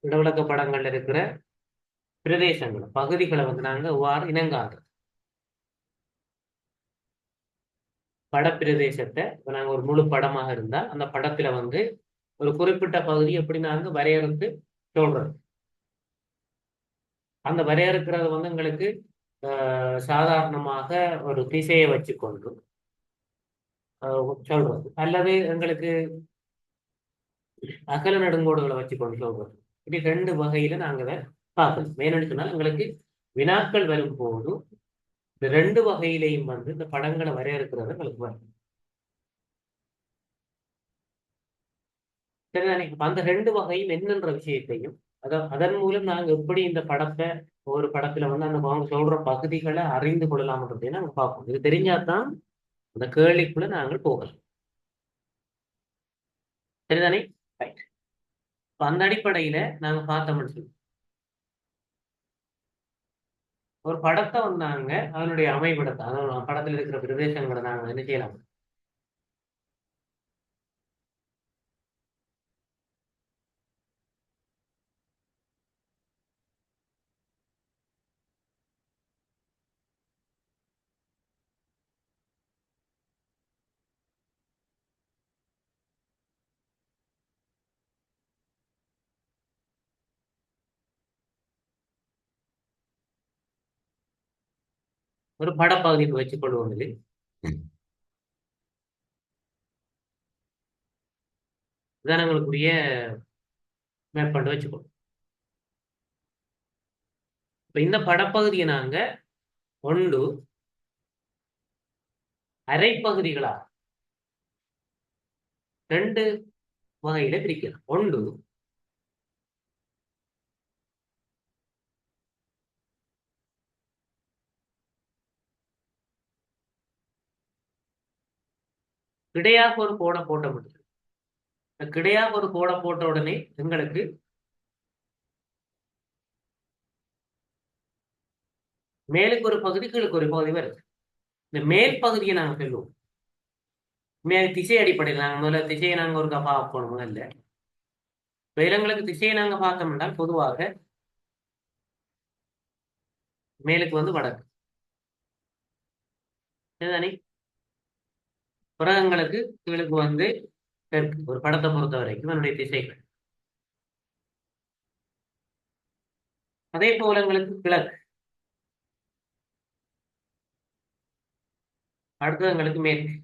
இடவிலக்க படங்கள்ல இருக்கிற பிரதேசங்களை பகுதிகளை வந்து நாங்க எவ்வாறு இனங்காண்றோம். படப்பிரதேசத்தை இப்ப நாங்க ஒரு முழு படமாக இருந்தா அந்த படத்துல வந்து ஒரு குறிப்பிட்ட பகுதி எப்படி நாங்க வரையறுத்து சொல்றோம். அந்த வரையறுக்கிறது வந்து எங்களுக்கு சாதாரணமாக ஒரு திசையை வச்சுக்கொண்டு சொல்றது, அல்லது எங்களுக்கு அகல நெடுங்கோடுகளை வச்சுக்கொண்டு சொல்றது. இப்படி ரெண்டு வகையில நாங்க அதை பார்க்கணும். வேணும்னு சொன்னால் எங்களுக்கு வினாக்கள் வரும் போது இந்த ரெண்டு வகையிலையும் வந்து இந்த படங்களை வரையறுக்கிறது எங்களுக்கு வரும். சரிதானே? அந்த ரெண்டு வகையும் என்னன்ற விஷயத்தையும் அதன் மூலம் நாங்க எப்படி இந்த படத்தை ஒரு படத்துல வந்து அந்த அவங்க சொல்ற பகுதிகளை அறிந்து கொள்ளலாம்ன்றதையும் நாங்க பார்ப்போம். இது தெரிஞ்சாதான் அந்த கேள்விக்குள்ள நாங்கள் போகலாம். சரிதானே? ரைட். அந்த அடிப்படையில நாங்க பார்த்தோம்னு சொல்லி ஒரு படத்தை வந்து நாங்க அதனுடைய அமைவிடத்தை, அதாவது படத்துல இருக்கிற பிரதேசங்களை நாங்க என்ன செய்யலாம்? ஒரு படப்பகுதிக்கு வச்சு கொள்வோம். இல்லை, விதானங்களுக்குரிய மேற்கொண்டு வச்சுக்கணும். இப்ப இந்த படப்பகுதியை நாங்க ஒன்று அரைப்பகுதிகளா ரெண்டு வகையில பிரிக்கலாம். ஒன்று கிடையாக ஒரு கோடை போட்ட முடியும். கிடையாக ஒரு கோடை போட்ட உடனே எங்களுக்கு மேலுக்கு ஒரு பகுதி கீழுக்கு ஒரு பகுதி வருது. இந்த மேல் பகுதியை நாங்க சொல்லுவோம் மேல் திசை அடிப்படையில். நாங்க முதல்ல திசையை நாங்க ஒரு பார்ப்போம். முதல்ல வேலங்களுக்கு திசையை நாங்க பார்த்தோம் என்றால் பொதுவாக மேலுக்கு வந்து வடக்கு, சரிதானே? புறகங்களுக்கு கீழுக்கு வந்து தெற்கு. ஒரு படத்தை பொறுத்த வரைக்கும் என்னுடைய திசைகள். அதே போல எங்களுக்கு கிழக்கு, அடுத்தது எங்களுக்கு மேற்கு.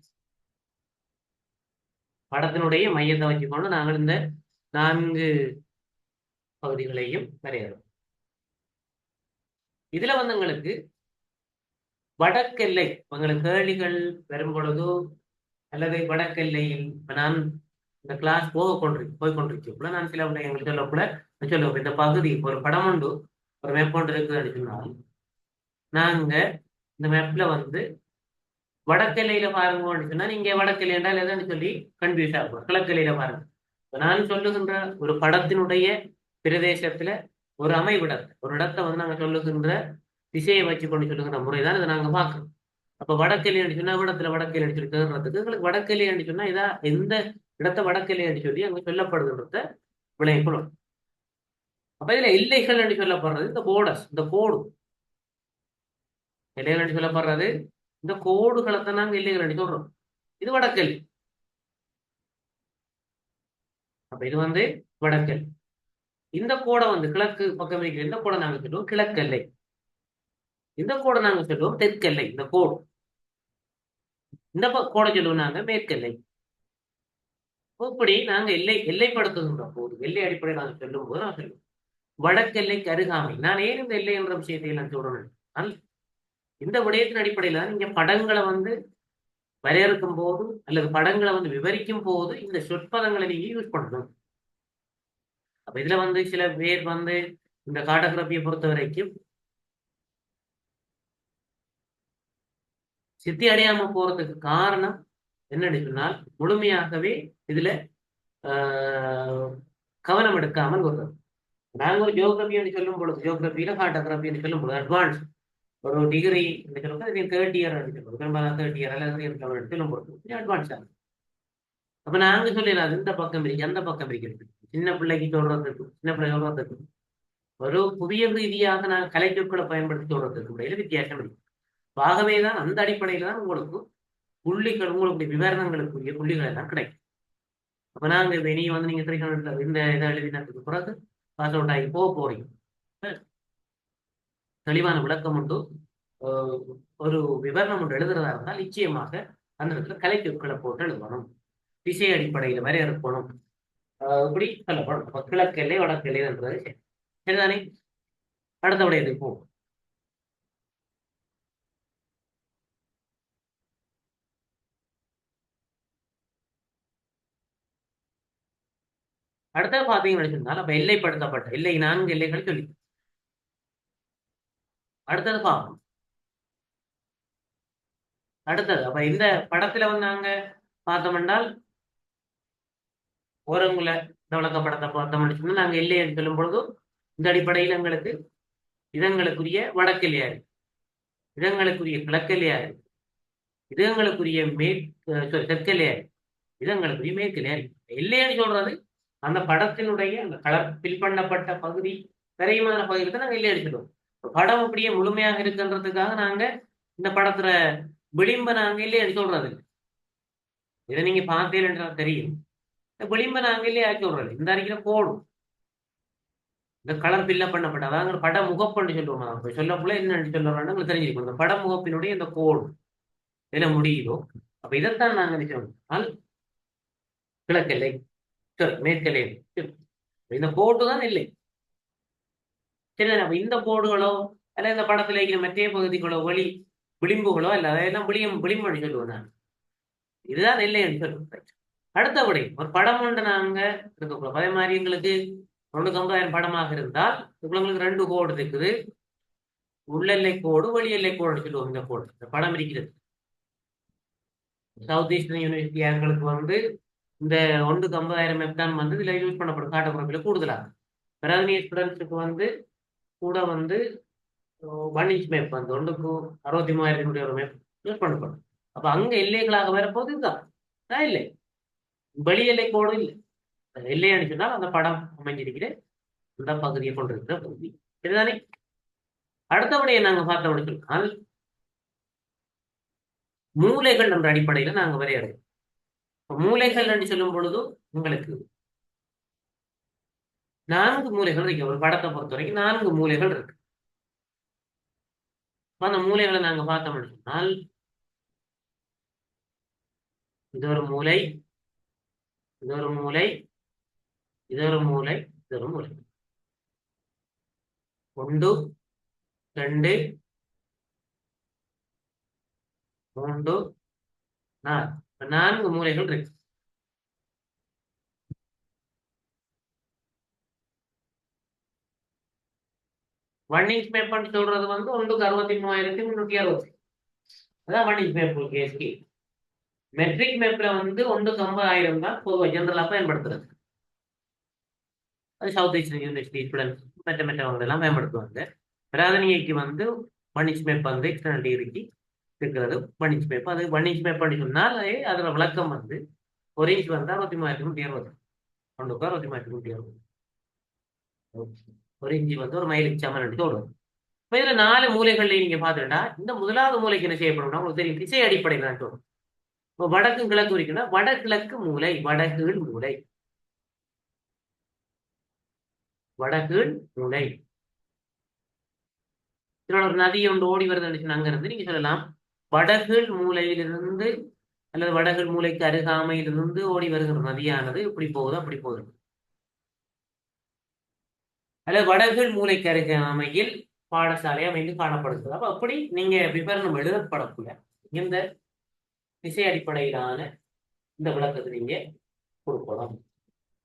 படத்தினுடைய மையத்தை வச்சுக்கொண்டு நாங்கள் இந்த 4 பகுதிகளையும் வரையறும். இதுல வந்து எங்களுக்கு வடக்கெல்லை உங்களுக்கு கேள்விகள் வரும் பொழுதோ அல்லது வடக்கெல்லையில் நான் இந்த கிளாஸ் போய் கொண்டிருக்கக்குள்ள நான் சில எங்களுக்கு சொல்லக்குள்ள சொல்லுவோம் இந்த பகுதி ஒரு படம் உண்டு, ஒரு மேப் ஒன்று இருக்குதுன்னு சொன்னால் நாங்க இந்த மேப்ல வந்து வடக்கெல்லையில பாருங்கன்னு சொன்னா நீங்க வடக்கெல்லை என்றால் எதுன்னு சொல்லி கன்ஃபியூஸ் ஆகும். கிழக்கெல்லையில பாருங்க. நான் சொல்லுகின்ற ஒரு படத்தினுடைய பிரதேசத்துல ஒரு அமைவிடத்தை, ஒரு இடத்தை வந்து நாங்க சொல்லுகின்ற திசையை வச்சு கொண்டு சொல்லுகின்ற முறைதான் இதை நாங்க பார்க்கணும். அப்ப வடக்கெல்லை சொன்னா இடத்துல வடக்கெல்லை சொல்லி தேடுறதுக்கு எங்களுக்கு வடக்கெல்லை சொன்னா இதா எந்த இடத்த வடக்கெல்லை சொல்லி அங்க சொல்லப்படுதுன்றத விளையப்படும். அப்ப இதுல எல்லைகள் என்று சொல்லப்படுறது இந்த போர்டர்ஸ், இந்த கோடு எல்லைகள் என்று சொல்லப்படுறது இந்த கோடுகளைத்தான் நாங்க எல்லைகள் என்று சொல்றோம். இது வடக்கெல்லை. அப்ப இது வந்து வடக்கெல்லை. இந்த கோடை வந்து கிழக்கு பக்கம் இருக்கிற இந்த கோடை நாங்க சொல்லுவோம் கிழக்கெல்லை. இந்த கோடை நாங்க சொல்லுவோம் தெற்கெல்லை. இந்த கோடு இந்த கோடை சொல்லுவோம் நாங்க மேற்கெல்லை. இப்படி நாங்க எல்லைப்படுத்துகின்ற போது எல்லை அடிப்படையில் நாங்க சொல்லும் போது நான் சொல்லுவோம் வடக்கெல்லைக்கு அருகாமை. நான் ஏன் இந்த எல்லை என்ற விஷயத்தை நான் சொல்றேன், இந்த விடயத்தின் அடிப்படையில் தான் நீங்க படங்களை வந்து வரையறுக்கும் போது அல்லது படங்களை வந்து விவரிக்கும் போது இந்த சொற்பதங்களை நீங்க யூஸ் பண்ணணும். அப்ப இதுல வந்து சில பேர் வந்து இந்த கார்டோகிராபியை பொறுத்த வரைக்கும் சித்தி அடையாம போறதுக்கு காரணம் என்னன்னு சொன்னால் முழுமையாகவே இதுல கவனம் எடுக்காமல் வருது. நாங்க ஒரு ஜியோகிரபி சொல்லும் பொழுது ஜியோகிரபியில கார்டோகிராபி சொல்லும் பொழுது அட்வான்ஸ் ஒரு டிகிரி சொல்லும்போது 3rd இயர் சொல்லுவோம், 3rd இயர் அல்லது சொல்லும் பொழுது அட்வான்ஸ் ஆகும். அப்ப நாங்க சொல்லலாம் இந்த பக்கம் இருக்கு அந்த பக்கம் இருக்கிறது. சின்ன பிள்ளைக்கு சொல்றதுக்கும் சின்ன பிள்ளை சொல்றதுக்கும் ஒரு புவியியல் ரீதியாக நான் கலைச்சொற்களை பயன்படுத்தி சொல்றதுக்கு இடையில வித்தியாசம் இருக்கு. ஆகவேதான் அந்த அடிப்படையில தான் உங்களுக்கு புள்ளிகள் உங்களுக்கு விவரணங்களுக்குரிய புள்ளிகள் எல்லாம் கிடைக்கும். அப்ப நாங்க இனி வந்து நீங்க 300 இந்த இதை எழுதினதுக்கு பிறகு பாஸ் அவுட் ஆகி போக போறீங்க. தெளிவான விளக்கம் உண்டு. ஒரு விவரணம் ஒன்று எழுதுறதா இருந்தால் நிச்சயமாக அந்த இடத்துல கலைச்சொற்களை போட்டு எழுதணும். திசை அடிப்படையில வரையறுக்கணும். இப்படி சொல்லப்படும். அப்ப கிழக்கெல்லை வடக்கெல்லைன்றது சரிதானே? அடுத்த விடயத்துக்கு போகும். அடுத்தது பாத்தீங்கன்னு சொன்னால் அப்ப எல்லைப்படுத்தப்பட்ட எல்லை 4 எல்லைகள் சொல்லி அடுத்தது பார்ப்போம். அடுத்தது அப்ப இந்த படத்துல வந்து நாங்க பார்த்தோம் என்றால் ஓரங்குல இந்த விளக்கப்படத்தை பார்த்தோம்னு சொன்னா நாங்க எல்லைன்னு சொல்லும் பொழுது இந்த அடிப்படையில் எங்களுக்கு இதங்களுக்குரிய வடக்கெல்லையா இருக்கு, இதங்களுக்குரிய கிழக்கெல்லையா இருக்கு, இதங்களுக்குரிய தெற்கெல்லையா இருக்கு, இதங்களுக்குரிய மேற்கெல்லையா இருக்கு. எல்லைன்னு சொல்றது அந்த படத்தினுடைய அந்த கலர் பில் பண்ணப்பட்ட பகுதி விரைமான பகுதியில் தான் நாங்கள் எல்லை அடிச்சிடுவோம். படம் அப்படியே முழுமையாக இருக்குன்றதுக்காக நாங்க இந்த படத்துல விளிம்ப நாங்க இல்லையே சொல்றது இல்லை. இதை நீங்க பார்த்தீங்கன்னா தெரியும். இந்த விளிம்ப நாங்க இல்லையே ஆக்கி விடுறது இந்த அறிக்கையில போடும். இந்த கலர் பில்ல பண்ணப்பட்ட அதாவது பட முகப்புன்னு சொல்லுவோம். நாங்கள் சொல்லக்குள்ள என்னன்னு சொல்லுறோம்னு உங்களுக்கு தெரிஞ்சிருக்கும். இந்த பட முகப்பினுடைய இந்த கோடு இதுல முடியுதோ அப்ப இதைத்தான் நாங்க நினைச்சோம் கிழக்கெல்லை சரி மேற்கெல்லை இந்த கோடு தான் இல்லை. சரி அப்ப இந்த கோடுகளோ அல்ல இந்த படத்துல இருக்கிற மற்ற பகுதிகளோ விளிம்புகளோ அல்ல அதெல்லாம் விளிம்புன்னு சொல்லுவோம். நான் இதுதான் இல்லைன்னு சொல்லுவேன். அடுத்தபடி ஒரு படம் ஒன்று நாங்க இருக்கக்கூடாது. அதே மாதிரி எங்களுக்கு 150,000 படமாக இருந்தால் உங்களுக்கு 2 கோடு இருக்குது. உள்ளெல்லை கோடு வெளி எல்லை கோடு சொல்லுவோம். இந்த கோடு இந்த படம் இருக்கிறது. சவுத் ஈஸ்டர்ன் யூனிவர்சிட்டி எங்களுக்கு வந்து இந்த 150,000 மேப் தான் வந்து இதுல யூஸ் பண்ணப்படும் காட்டப்புறத்தில் கூடுதலாக. பிராதனிய ஸ்டூடெண்ட்ஸுக்கு வந்து கூட வந்து 1 inch மேப் வந்து 163,000 ஒரு மேப் யூஸ் பண்ணப்படும். அப்ப அங்க எல்லைகளாக வரப்போது இதுதான் இல்லை, வெளி எல்லை கோடு இல்லை. எல்லைன்னு சொன்னால் அந்த படம் அமைஞ்சிருக்கிற அந்த பகுதியை கொண்டிருக்கிற பகுதி இதுதானே. அடுத்தபடியை நாங்க பார்த்தபடி சொன்னால் மூலைகள் என்ற அடிப்படையில நாங்க வரையறுவோம். மூலைகள் என்று சொல்லும் பொழுது உங்களுக்கு 4 மூலைகள் இருக்கு. ஒரு படத்தை பொறுத்த வரைக்கும் 4 மூலைகள் இருக்கு. அந்த மூலைகளை நாங்க பார்த்தோம்னு சொன்னால் இது ஒரு மூலை, இது ஒரு மூலை, இது ஒரு மூலை, இது ஒரு மூலை. 1 2 3 4 4 மூலைகள் இருக்கு. ஒன் இன்ச் மேப் சொல்றது வந்து 163,360 அதான் 1 inch மேப் கேஸ்கி. மெட்ரிக் மேப்ல வந்து 150,000 தான் பொதுவாக ஜெனரலா பயன்படுத்துறது. அது சவுத் ஈஸ்டர்ன் யூனிவர்சிட்டி ஸ்டூடெண்ட்ஸ் மற்றவங்க எல்லாம் பயன்படுத்துவாங்க. பிராதனியைக்கு வந்து 1 inch மேப் வந்து எக்ஸ்டர்னல் டிகிரிக்கு இருக்கிறது 1 inch மேப். அது 1 inch மேப் சொன்னால் அதோட விளக்கம் வந்து 1 inch வந்து 63,360 ஒன்றுக்கு 63,360 1 inch வந்து ஒரு மைலுக்கு சமன் சொல்றது. இப்ப இதுல 4 மூலைகள்ல நீங்க பாத்துட்டா இந்த முதலாவது மூலைக்கு என்ன செய்யப்படும்னா உங்களுக்கு தெரியும் திசை அடிப்படையில் தான் சொல்லும். இப்போ வடக்கு கிழக்கு இருக்குன்னா வடகிழக்கு மூலை வடகீழ் மூலை வடகீழ் மூலை. இதோட ஒரு நதி ஒன்று ஓடி வருதுன்னு அங்க இருந்து நீங்க சொல்லலாம் வடகீழ் மூலையிலிருந்து அல்லது வடகீழ் மூலைக்கு அருகாமையிலிருந்து ஓடி வருகிற நதியானது இப்படி போகுது அப்படி போகுது. அல்லது வடகீழ் மூலைக்கு அருகாமையில் பாடசாலை அமைந்து காணப்படுகிறது. அப்ப அப்படி நீங்க விவரணம் எழுதப்படக்கூட இந்த திசை அடிப்படையிலான இந்த விளக்கத்தை நீங்க கொடுக்கணும்.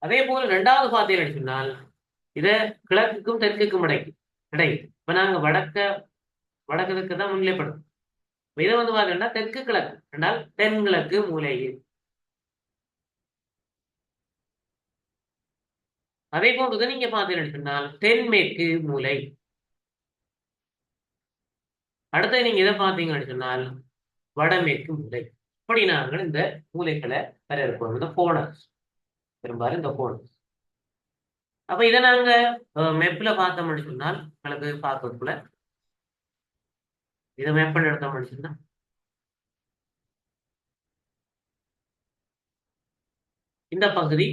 அதே போல 2வது பாத்தீங்கன்னு சொன்னால் இத கிழக்குக்கும் தெற்குக்கும் இடையில் இப்ப நாங்க வடக்கு தான் முன்னிலைப்படும். இதை வந்து பாத்தீங்கன்னா தெற்கு கிழக்கு என்றால் தென்கிழக்கு மூலையில். அதே போன்றுதான் நீங்க பாத்தீங்கன்னு சொன்னால் தென்மேற்கு மூலை. அடுத்து நீங்க இதை பாத்தீங்கன்னு சொன்னால் வடமேற்கு மூலை. இப்படி நாங்கள் இந்த மூலைகளை வரையறுப்போம். இந்த போனஸ் பெரும்பாலும் இந்த போனஸ் அப்ப இதை நாங்க மெப்ல பார்த்தோம்னு சொன்னால் உங்களுக்கு பார்க்கக்குள்ள இதை மேப் பண்ணி எடுத்தோம்னு சொன்னா இந்த பகுதி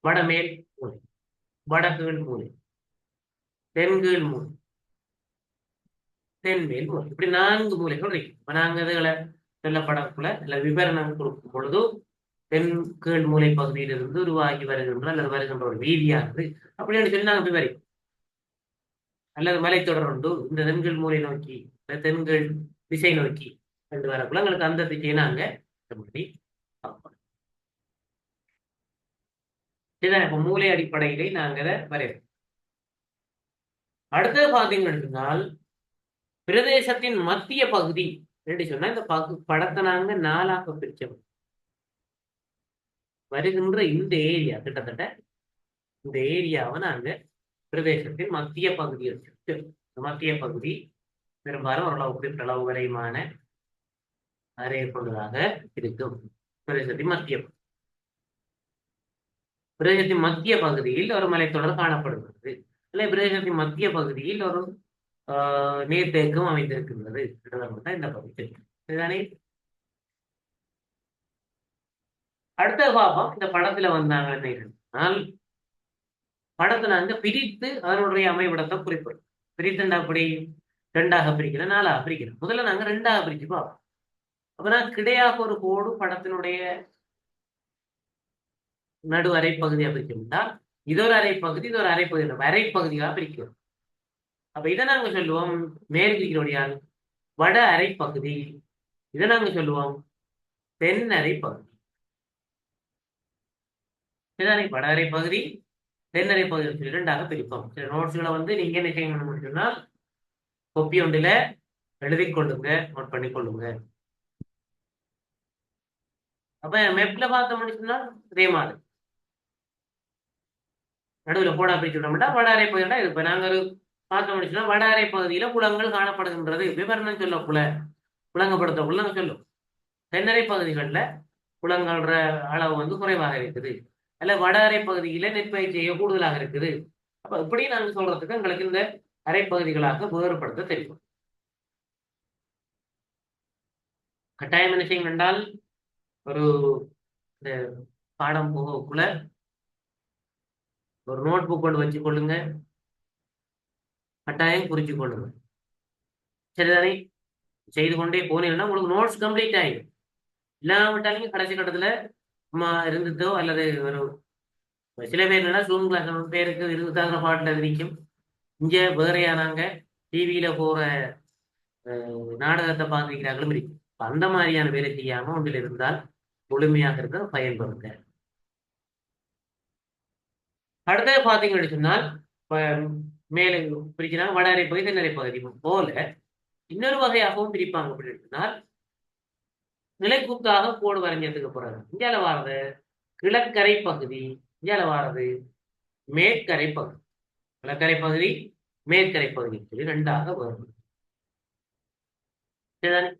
வடமேல் மூலை, வடகீழ் மூலை, தென்கீழ் மூலை, தென்மேல் மூலை, இப்படி 4 மூலைகள் இருக்கு. இப்ப நாங்க இதுகளை சொல்லப்படக்குள்ள இல்ல விவரணம் கொடுக்கும் பொழுது தென் கீழ் மூலை பகுதியிலிருந்து உருவாகி வருகின்ற அல்லது வருகின்ற ஒரு வீதியானது அப்படின்னு சொல்லி நாங்க விவரிப்போம். அல்லது மலைத்தொடர் உண்டு இந்த தென்கீழ் மூலை நோக்கி தென்கீழ் திசை நோக்கி ரெண்டு வரக்குள்ள எங்களுக்கு அந்த திசையை நாங்க பார்ப்போம். இதுதான் இப்ப மூலை அடிப்படையிலே நாங்க அதை வரைவோம். அடுத்தது பாத்தீங்கன்னு சொன்னால் பிரதேசத்தின் மத்திய பகுதி என்று சொன்னா இந்த படத்தை நாங்க 4ஆக பிரிச்சோம். வருகின்ற இந்த ஏரியா கிட்டத்தட்ட இந்த ஏரியாவை நாங்க பிரதேசத்தின் மத்திய பகுதி வச்சு மத்திய பகுதி பெரும்பாலும் ஓரளவு குறிப்பிட்டளவு வரையுமான அறையை கொண்டதாக இருக்கும். பிரதேசத்தின் மத்திய பகுதியில் ஒரு மலைத்தொடர் காணப்படுகிறது. இல்லை பிரதேசத்தின் மத்திய பகுதியில் ஒரு நீர்த்தேக்கம் அமைந்திருக்கின்றது இந்த பகுதி. இதுதானே அடுத்த பாப்பம் இந்த படத்துல வந்தாங்க படத்தை நாங்க பிரித்து அதனுடைய அமைவிடத்தை குறிப்பிடும். பிரித்துண்டா அப்படி 2ஆக பிரிக்கிறேன், 4ஆக பிரிக்கிறேன். முதல்ல நாங்க 2ஆக பிரிச்சு பார்ப்போம். அப்பனா கிடையாக ஒரு கோடு படத்தினுடைய நடு அரைப்பகுதியா பிரிக்கணும்னா இது ஒரு அரைப்பகுதி, இது ஒரு அரைப்பகுதி, அரைப்பகுதியாக பிரிக்கிறோம். அப்ப இதை நாங்க சொல்லுவோம் மேற்கிறியால் வட அரைப்பகுதி, இதை நாங்க சொல்லுவோம் தென் அரைப்பகுதி. வட அரைப்பகுதி தென் அரைப்பகுதி 2ஆக பிரிப்போம். சில நோட்ஸ்களை நீங்க என்ன செய்யணும் சொன்னா கொப்பி ஒன்றில எழுதி கொள்ளுங்க, நோட் பண்ணி கொள்ளுங்க. அப்ப மெப்ல பார்த்தோம்னு சொன்னா இதே மாதிரி நடுவில் போடா பிரிச்சு விட்டோம்னா வட அரை பகுதியா இது. இப்ப நாங்க ஒரு பார்த்தோம்னு சொன்னா வட அரை பகுதியில குளங்கள் காணப்படுகின்றது விவரணம் சொல்லக்குள்ள குளங்கப்படுத்தக்குள்ள நாங்க சொல்லும். தென்னரை பகுதிகளில் குளங்கள்ற அளவு குறைவாக இருக்குது, அல்ல வட அரை பகுதியில நெற்பயிற்சியை கூடுதலாக இருக்குது. அப்ப இப்படி நாங்க சொல்றதுக்கு எங்களுக்கு இந்த அரைப்பகுதிகளாக வேறுபடுத்த தெரியும். கட்டாயம் என்ன செய்யும் என்றால் ஒரு பாடம் போகக்குள்ள ஒரு நோட் புக் கொண்டு வச்சு கொள்ளுங்க, கட்டாயம் குறிச்சு கொள்ளுங்க. சரிதானே? செய்து கொண்டே போனீங்கன்னா உங்களுக்கு நோட்ஸ் கம்ப்ளீட் ஆகிடும். இல்லாமட்டாலும் கடைசி கட்டத்துல இருந்ததோ அல்லது ஒரு சில பேர் என்னன்னா ஜூம் கிளாஸ் பேருக்கு 20,000 பாட்டுல நிற்கும். இங்க வேறையானாங்க டிவியில போற நாடகத்தை பார்த்துக்கிறாங்களும் இருக்கு. அந்த மாதிரியான வேலை செய்யாம ஒன்றில் இருந்தால் முழுமையாக இருக்க பயன்படுங்க. அடுத்தது பாத்தீங்கன்னு சொன்னால் மேலே பிரிக்கிறாங்க வட அரை பகுதி தென்னரை பகுதி போல இன்னொரு வகையாகவும் பிரிப்பாங்க. அப்படின்னு சொன்னால் நிலைக்கூத்தாக கோடு வரைஞ்சதுக்கு போறாங்க. இந்தியால வாரது கிழக்கரை பகுதி, இந்தியால வாரது மேற்கரை பகுதி. கிழக்கரை பகுதி மேற்கரை பகுதி சொல்லி 2ஆக வரும். சரிதானே?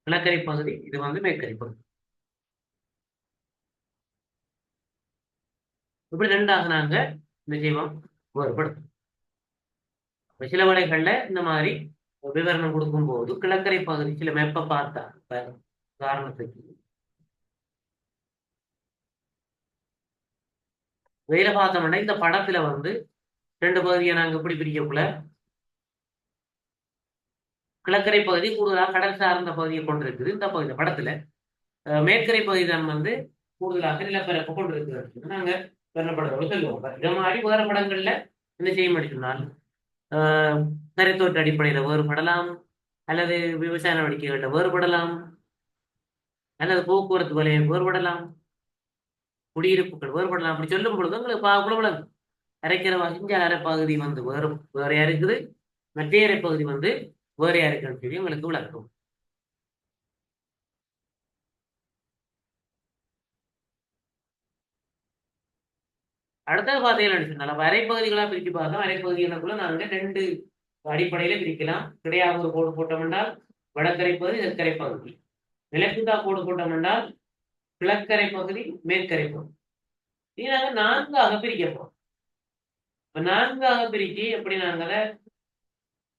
கிழக்கரை பகுதி இது மேற்கரை பகுதி. இப்படி 2ஆக நாங்க இந்த ஜீவம் வேறுபடுத்தும். சில வடைகள்ல இந்த மாதிரி விவரணம் கொடுக்கும் போது கிழக்கரை பகுதி சில மெப்ப பார்த்தா உதாரணத்துக்கு வேற பார்த்தோம்னா இந்த படத்துல 2 பகுதியை நாங்க எப்படி பிரிக்கக்குள்ள கிழக்கரை பகுதி கூடுதலாக கடல் சார்ந்த பகுதியை கொண்டிருக்குது. இந்த பகுதி படத்துல மேற்கரை பகுதி தான் கூடுதலாக நிலப்பரப்பு கொண்டிருக்கிறது நாங்க சொல்லப்படுறோம் சொல்லுவோம். இது மாதிரி வேறு படங்கள்ல என்ன செய்ய முடியும்னால் கரைத்தோட்ட அடிப்படையில வேறுபடலாம், அல்லது விவசாய நடவடிக்கைகள்ல வேறுபடலாம், அல்லது போக்குவரத்து வலையை வேறுபடலாம், குடியிருப்புகள் வேறுபடலாம். அப்படி சொல்லும் பொழுது உங்களுக்கு பார்க்கணும் அரைக்கிற வகிஞ்ச அரைப்பகுதி வேறையா இருக்குது, மற்ற அரைப்பகுதி வேறையா இருக்குன்னு சொல்லி உங்களுக்கு விளக்கும். அடுத்தது பார்த்தீங்கன்னு சொன்னால் அரைப்பகுதிகளாக பிரித்து பார்த்தோம். அரைப்பகுதிகளுக்குள்ள நாங்க 2 அடிப்படையில பிரிக்கலாம். கிடையாக ஒரு கோடு போட்டோம் என்றால் வடக்கரை பகுதி தெற்கரை பகுதி, நிலக்குத்தா கோடு போட்டோம் என்றால் கிழக்கரை பகுதி மேற்கரை பகுதி. இது நாங்க நான்காக பிரிக்க போறோம். இப்ப நான்காக பிரிச்சு எப்படி நாங்க அதை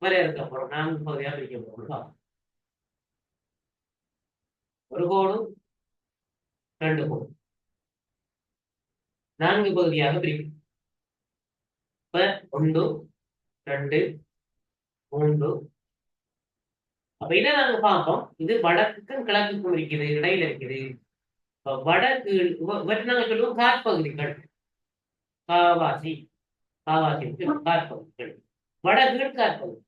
வரையறுக்க போறோம், நான்கு பகுதியாக பிரிக்க போறோம். ஒரு கோடு, ரெண்டு கோடு, நான்கு பகுதியாக பிரிக்கும். இப்ப ஒன்று, ரெண்டு, மூன்று. அப்ப இதை நாங்க பார்ப்போம். இது வடக்குக்கும் கிழக்குக்கும் இருக்குது, இடையில இருக்குது. இப்ப வடக்கு நாங்க சொல்லுவோம் காற்பகுதிகள், காவாசி, காவாசி காற்பகுதிகள், வடகீழ் காற்பகுதி,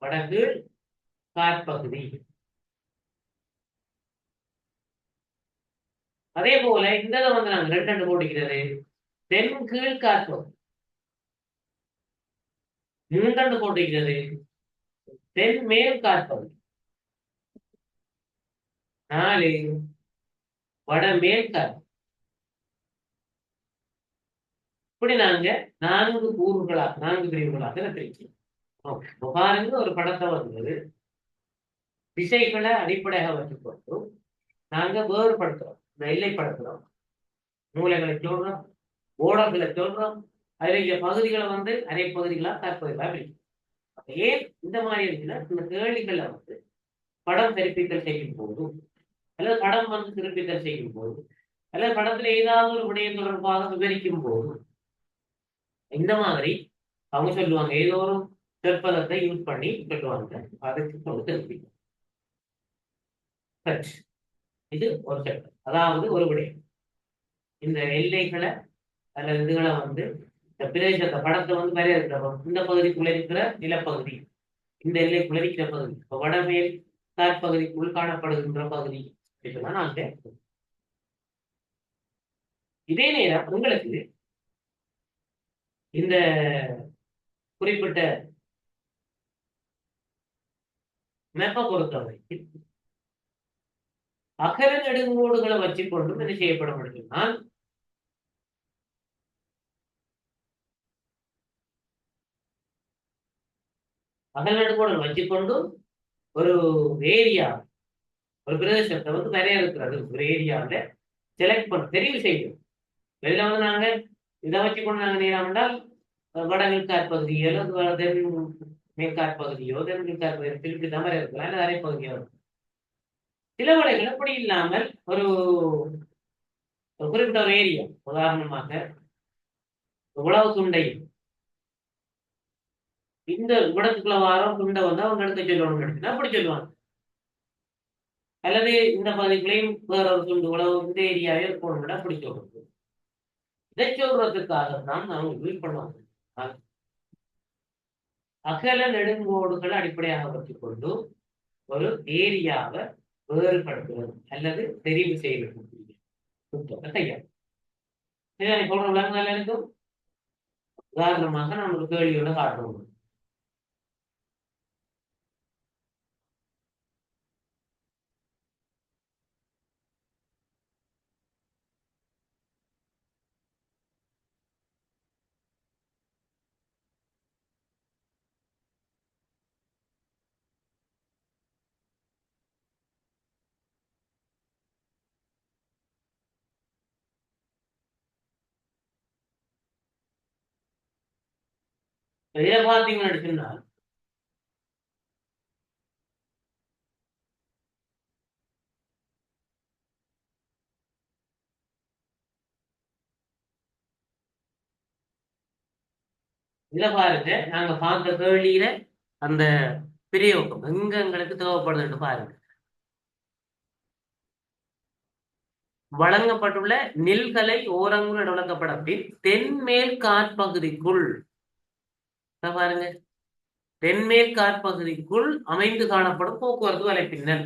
வடகீழ் காற்பகுதி. அதே போல இந்த வந்து நாங்க ரெண்டு ரெண்டு போட்டிக்கிறது தென்கீழ் காற்பகுதி, மூன்றண்டு போட்டிக்கிறது தென்மேல் காற்பகுதி, நாலு வடமேல் காற்பகுதி. இப்படி நாங்க நான்கு கூறுகளாக, நான்கு பிரிவுகளாக பிரிக்கிறோம். பாருங்க, ஒரு படத்தை வந்தது திசைகளை அடிப்படையாக வச்சுக்கொண்டு நாங்க வேறுபடுத்துறோம், இந்த எல்லைப்படுத்துறோம், மூலைகளை சொல்றோம், ஓடர்களை சொல்றோம். அதுல பகுதிகளை வந்து அரை பகுதிகளா காற்பகுதிகளா பிரிக்கும். ஏன் இந்த மாதிரி இருக்குன்னா, இந்த கேள்விகளை வந்து படம் தெரிப்பித்தல் செய்யும் போது, அல்லது படம் வந்து திருப்பித்தல் செய்யும் போது, அல்லது படத்துல ஏதாவது ஒரு விடயம் தொடர்பாக விவரிக்கும் போது இந்த மாதிரி அவங்க சொல்லுவாங்க, ஏதோ ஒரு சொற்பதத்தை யூஸ் பண்ணி சொல்லுவாங்க. அதுக்கு திருப்பி இது ஒரு சொற்பம், அதாவது ஒரு விடயம். இந்த எல்லைகளை அல்லது இதுகளை வந்து இந்த பிரதேசத்தை படத்தை வந்து வேற இருக்கிறோம். இந்த பகுதிக்குள்ள இருக்கிற நிலப்பகுதி, இந்த எல்லைக்குள்ள இருக்கிற பகுதி, இப்போ வடமேல் காற்பகுதிக்குள் காணப்படுகின்ற பகுதி இதெல்லாம் நாங்க. இதே நேரம் உங்களுக்கு இந்த குறிப்பிட்ட மேப்பை பொறுத்தவரைக்கு அகர நெடுங்கோடுகளை வச்சுக்கொண்டும் என்ன செய்யப்பட முடியும்னா, அகல நெடுங்கோடுகள் வச்சுக்கொண்டு ஒரு ஏரியா, ஒரு பிரதேசத்தை வந்து வரையறுக்கிறது. ஒரு ஏரியாவில் செலக்ட் பண்ண தெரிவு செய்யும். வெளியில வந்து நாங்க இதை வச்சுக்கொண்டு நாங்க நேரம் என்றால் வடகிழக்கார் பகுதியோ தென் மேற்கார் பகுதியோ தென்கிழக்கார் பகுதியோ திருப்பி தான் வரையறுக்கலாம், இல்லை அரை பகுதியோ. சில வடைகள் அப்படி இல்லாமல் ஒரு குறிப்பிட்ட ஒரு ஏரியா, உதாரணமாக உழவு துண்டை, இந்த உடத்துக்குள்ள வாரம் துண்டை வந்து அவங்க எடுத்து சொல்லணும் எடுத்துனா அப்படி சொல்லுவாங்க. அல்லது இந்த பகுதிகளையும் வேற ஒரு துண்டு உழவு இந்த ஏரியாவே இருக்கணும் அப்படி சொல்றது. இதை சொல்றதுக்காக தான் நாங்கள் யூஸ் பண்ணுவாங்க. அகல நெடுங்கோடுகளை அடிப்படையாக வச்சுக்கொண்டு ஒரு ஏரியாவை வேறுபடுத்துவது அல்லது தெரிவு செய்வது கையாள். சொல்ற விளங்குதல் இருக்கும். உதாரணமாக நான் ஒரு கேள்வியோட காட்டுறோம். இதை பார்த்தீங்கன்னு எடுத்துன்னா, இதை பாருங்க, நாங்க பார்த்த கேள்வியில அந்த பிரயோகம் எங்க எங்களுக்கு தேவைப்படுதுன்னு பாருங்க. வழங்கப்பட்டுள்ள நெல்களை ஓரங்குள் வழங்கப்படத்தில் தென்மேல் காற்பகுதிக்குள் பாருங்க, தென்மேல் காற்பகுதிக்குள் அமைந்து காணப்படும் போக்குவரத்து வலைப்பின்னல்.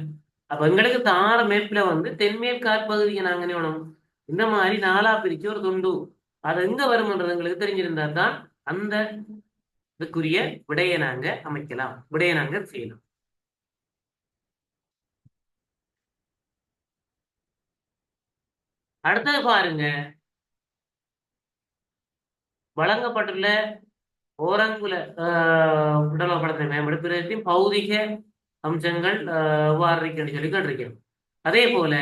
அப்ப எங்களுக்கு தார மேப்ல வந்து தென்மேல் காற்பகுதிக்கு நாங்க நினைவணும் இந்த மாதிரி நாலா பிரிச்சு ஒரு துண்டு அது எங்க வரும்ன்றது எங்களுக்கு தெரிஞ்சிருந்தா தான் அந்த இதுக்குரிய விடையை நாங்க அமைக்கலாம், விடையை நாங்க செய்யலாம். அடுத்தது பாருங்க, வழங்கப்பட்டுள்ள ஓரங்குல உடல்படத்தை மேம்படுத்துவதற்கும் பௌதிக அம்சங்கள் எவ்வாறு இருக்குன்னு சொல்லி கேட்டிருக்கிறோம். அதே போல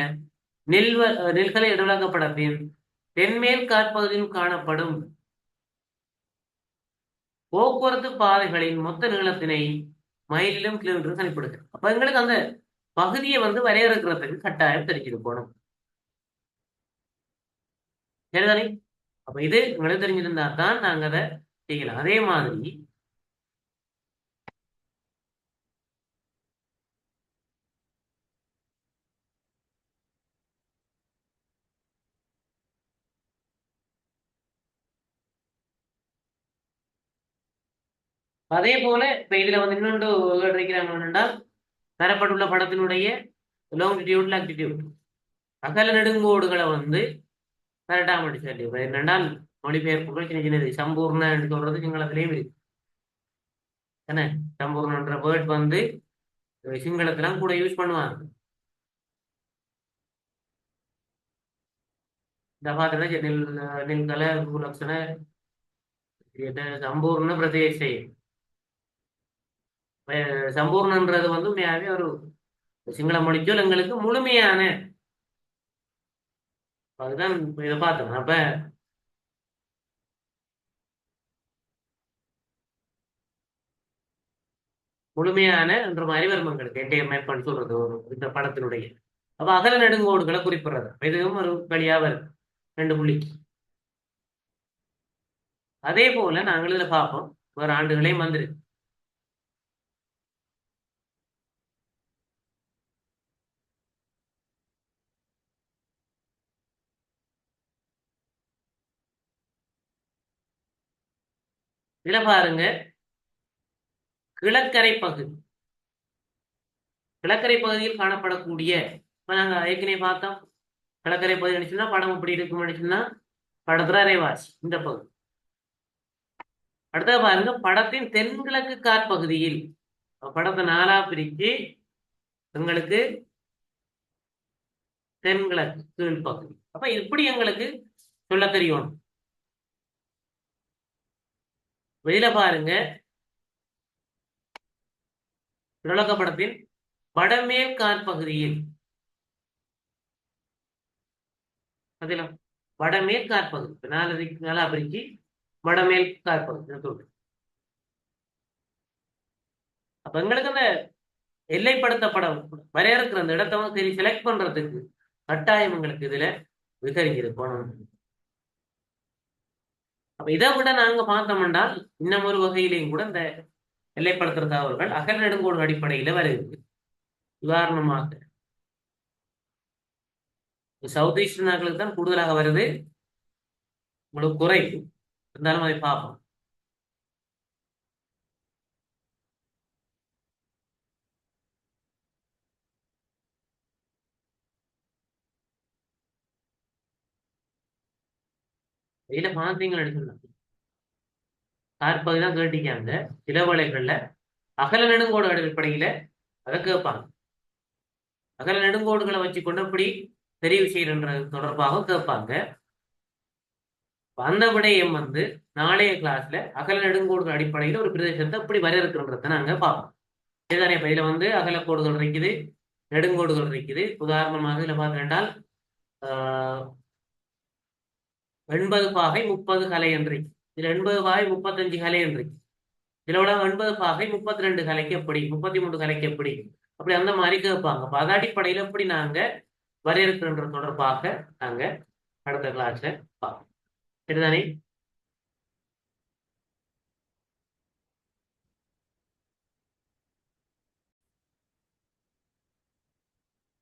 நெல்களை இடவழங்கப்படத்தின் தென்மேல் காற்பகுதியில் காணப்படும் போக்குவரத்து பாதைகளின் மொத்த நீளத்தினை மைலிலும் கிலோமீட்டரும் கணிப்படுது. அப்ப எங்களுக்கு அந்த பகுதியை வரையறுக்கிறதுக்கு கட்டாயம் தெரிஞ்சிருக்கணும். சரிதானே? அப்ப இது உங்களுக்கு தெரிஞ்சிருந்தா தான் நாங்க அதை செய்யலாம். அதே மாதிரி அதே போல இப்ப இதுல இன்னொன்று இருக்கிறாங்கன்னா தரப்பட்டுள்ள படத்தினுடைய லாங்கிடியூட் லாங்கிடியூட் அகல நெடுங்கோடுகளை கரெக்டா முடிச்சு இப்ப என்னென்னால் மொழிபெயர்ப்புகள் சின்ன சின்னது சம்பூர்ண என்று சொல்றது சிங்களத்திலேயும் இருக்கு. என்ன சம்பூர்ணன்ற வேர்ட் சிங்களத்திலாம் கூட யூஸ் பண்ணுவாங்க. இந்த பாத்திர நில்கல குலக்ஷண சம்பூர்ண பிரதேசே சம்பூர்ணன்றது உண்மையாவே ஒரு சிங்கள மொழிச்சொல் எங்களுக்கு முழுமையான அதுதான் இதை பார்த்தோம். அப்ப முழுமையான என்ற மாதிரி வரும் எங்களுக்கு என்டையர் சொல்றது ஒரு இந்த படத்தினுடைய. அப்ப அகல நெடுங்கோடுகளை குறிப்பிடுறது இதுவும் ஒரு வழியா வருது 2 புள்ளிக்கு. அதே போல நாங்கள் இதுல பார்ப்போம் வேறு ஆண்டுகளையும் வந்துருக்கு. இதுல பாருங்க கிழக்கரை பகுதி கிழக்கரை பகுதியில் காணப்படக்கூடிய நாங்க ஏற்கனவே பார்த்தோம். கிழக்கரை பகுதி நினைச்சுன்னா படம் எப்படி இருக்கும் நினைச்சுன்னா படத்துல அரைவாசி இந்த பகுதி. அடுத்தது பாருங்க படத்தின் தென்கிழக்கு காற்பகுதியில் படத்தை 4ஆ பிரிச்சு எங்களுக்கு தென்கிழக்கு கீழ்ப்பகுதி. அப்ப இப்படி எங்களுக்கு சொல்ல தெரியும். வெளியில பாருங்க விளக்கப்படத்தின் வடமேல் காற்பகுதியில் அதுல வடமேல் காற்பகுதி 4ஆ பிரிச்சு வடமேல் காற்பகுதி. அப்ப எங்களுக்கு அந்த எல்லைப்படுத்த படம் வரையறுக்கிற அந்த இடத்தை சரி செலக்ட் பண்றதுக்கு கட்டாயம் எங்களுக்கு இதுல விகரிஞ்சிருக்கணும். அப்ப இதை விட நாங்க பார்த்தோம் என்றால் இன்னும் ஒரு வகையிலையும் கூட இந்த எல்லைப்படுத்துற தகவல்கள் அகல் நெடுங்கோடு அடிப்படையில வருது. உதாரணமாக சவுத் ஈஸ்ட் நாட்களுக்கு தான் கூடுதலாக வருது, உங்களுக்கு குறைவு இருந்தாலும் அதை பார்ப்போம். இதுல பார்த்தீங்கன்னு சொன்னாங்க காற்பகுதி தான் கேட்டிக்காங்க. சில வேளைகள்ல அகல நெடுங்கோடு அடிப்படையில அதை கேட்பாங்க. அகல நெடுங்கோடுகளை வச்சு கொண்டு எப்படி தெரிவு செய்யறது தொடர்பாக கேட்பாங்க. அந்த விடயம் நாளைய கிளாஸ்ல அகல நெடுங்கோடுகள் அடிப்படையில் ஒரு பிரதேசத்தை எப்படி வரையறுக்கின்றத நாங்க பார்ப்போம். இதுதானே இப்ப இதுல அகலக்கோடுகள் இருக்குது, நெடுங்கோடுகள் இருக்குது. உதாரணமாக இதுல பார்த்தீங்கன்றால் 80 பாகை 30 கலை என்று இதுல 80 பாகை 35 கலை என்று இதுல 80 பாகை 32 கலைக்கு எப்படி 33 கலைக்கு எப்படி அப்படி அந்த மாதிரி கேட்பாங்க. அப்ப அது அடிப்படையில எப்படி நாங்க வரையறுக்கின்ற தொடர்பாக நாங்க அடுத்த கிளாஸ்ல பார்ப்போம். சரிதானே?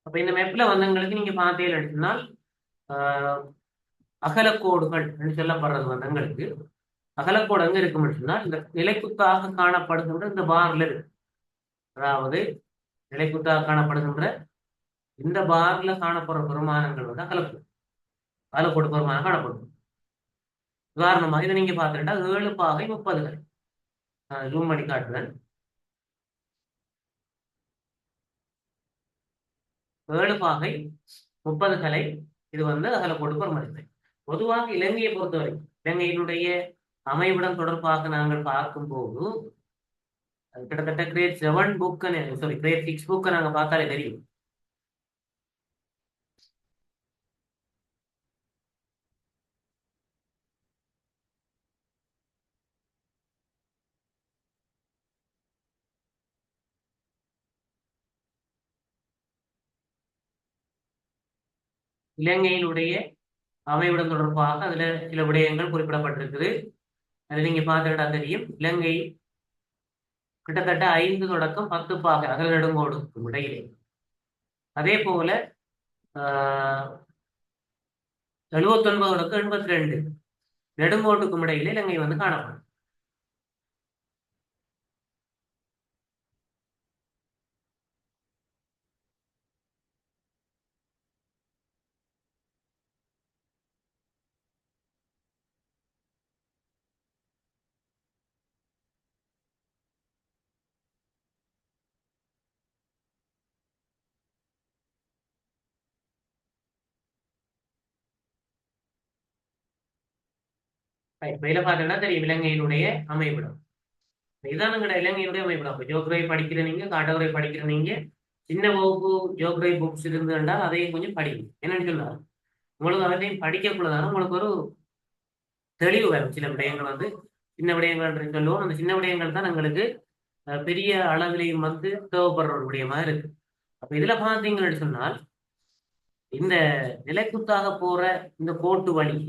அப்ப இந்த மேப்ல வந்தவங்களுக்கு நீங்க பார்த்தீங்க எடுத்தினால் அகலக்கோடுகள் சொல்லப்படுறது எங்களுக்கு அகலக்கோடு எங்க இருக்குன்னு சொன்னால் இந்த நிலைக்குத்தாக காணப்படுகின்ற இந்த பார்ல இருக்கு. அதாவது நிலைக்குத்தாக காணப்படுகின்ற இந்த பார்ல காணப்படுற பெருமானங்கள் அகலக்கோடு அகலக்கோடு பெருமானம் காணப்படும். உதாரணமாக இதை நீங்க பார்த்துட்டா 7 பாகை 30 கலை. ஜூம் பண்ணி காட்டுறேன். 7 பாகை 30 கலை இது அகலக்கோடு பெருமதிப்பை. பொதுவாக இலங்கையை பொறுத்தவரை இலங்கையினுடைய அமைவிடம் தொடர்பாக நாங்கள் பார்க்கும்போது கிட்டத்தட்ட கிரேட் 7 புக் கிரேட் 6 புக்கை நாங்க பார்த்தாலே தெரியும். இலங்கையினுடைய அமைவிடம் தொடர்பாக அதுல சில விடயங்கள் குறிப்பிடப்பட்டிருக்குது. அது நீங்க பார்த்துட்டா தெரியும். இலங்கை கிட்டத்தட்ட 5 தொடக்கம் 10 பாகை அகல நெடுங்கோடுக்கும் இடையிலே. அதே போல 79 தொடக்கம் 82 நெடுங்கோட்டுக்கும் இடையிலே இலங்கை வந்து காணப்படும். இப்ப பார்த்தீங்கன்னா தெரியும் இலங்கையினுடைய அமைவிடம். இதுதான் எங்கட இலங்கையினுடைய அமைவிடம். அப்ப ஜியோகிரபி படிக்கிற நீங்க, காட்டோகிராஃபி படிக்கிற நீங்க, சின்ன வகுப்பு ஜியோகிரபி புக்ஸ் இருந்தால் அதையும் கொஞ்சம் படிங்க. என்னன்னு சொன்னா உங்களுக்கு அவற்றையும் படிக்கக்குள்ளதான உங்களுக்கு ஒரு தெளிவு வரும். சில விடயங்கள் வந்து சின்ன விடயங்கள் சொல்லுவோம். அந்த சின்ன விடயங்கள் தான் எங்களுக்கு பெரிய அளவிலையும் வந்து தேவைப்படுற ஒரு விடயமா இருக்கு. அப்ப இதுல பார்த்தீங்கன்னு சொன்னால் இந்த நிலைக்குத்தாக போற இந்த கோட்டு வழி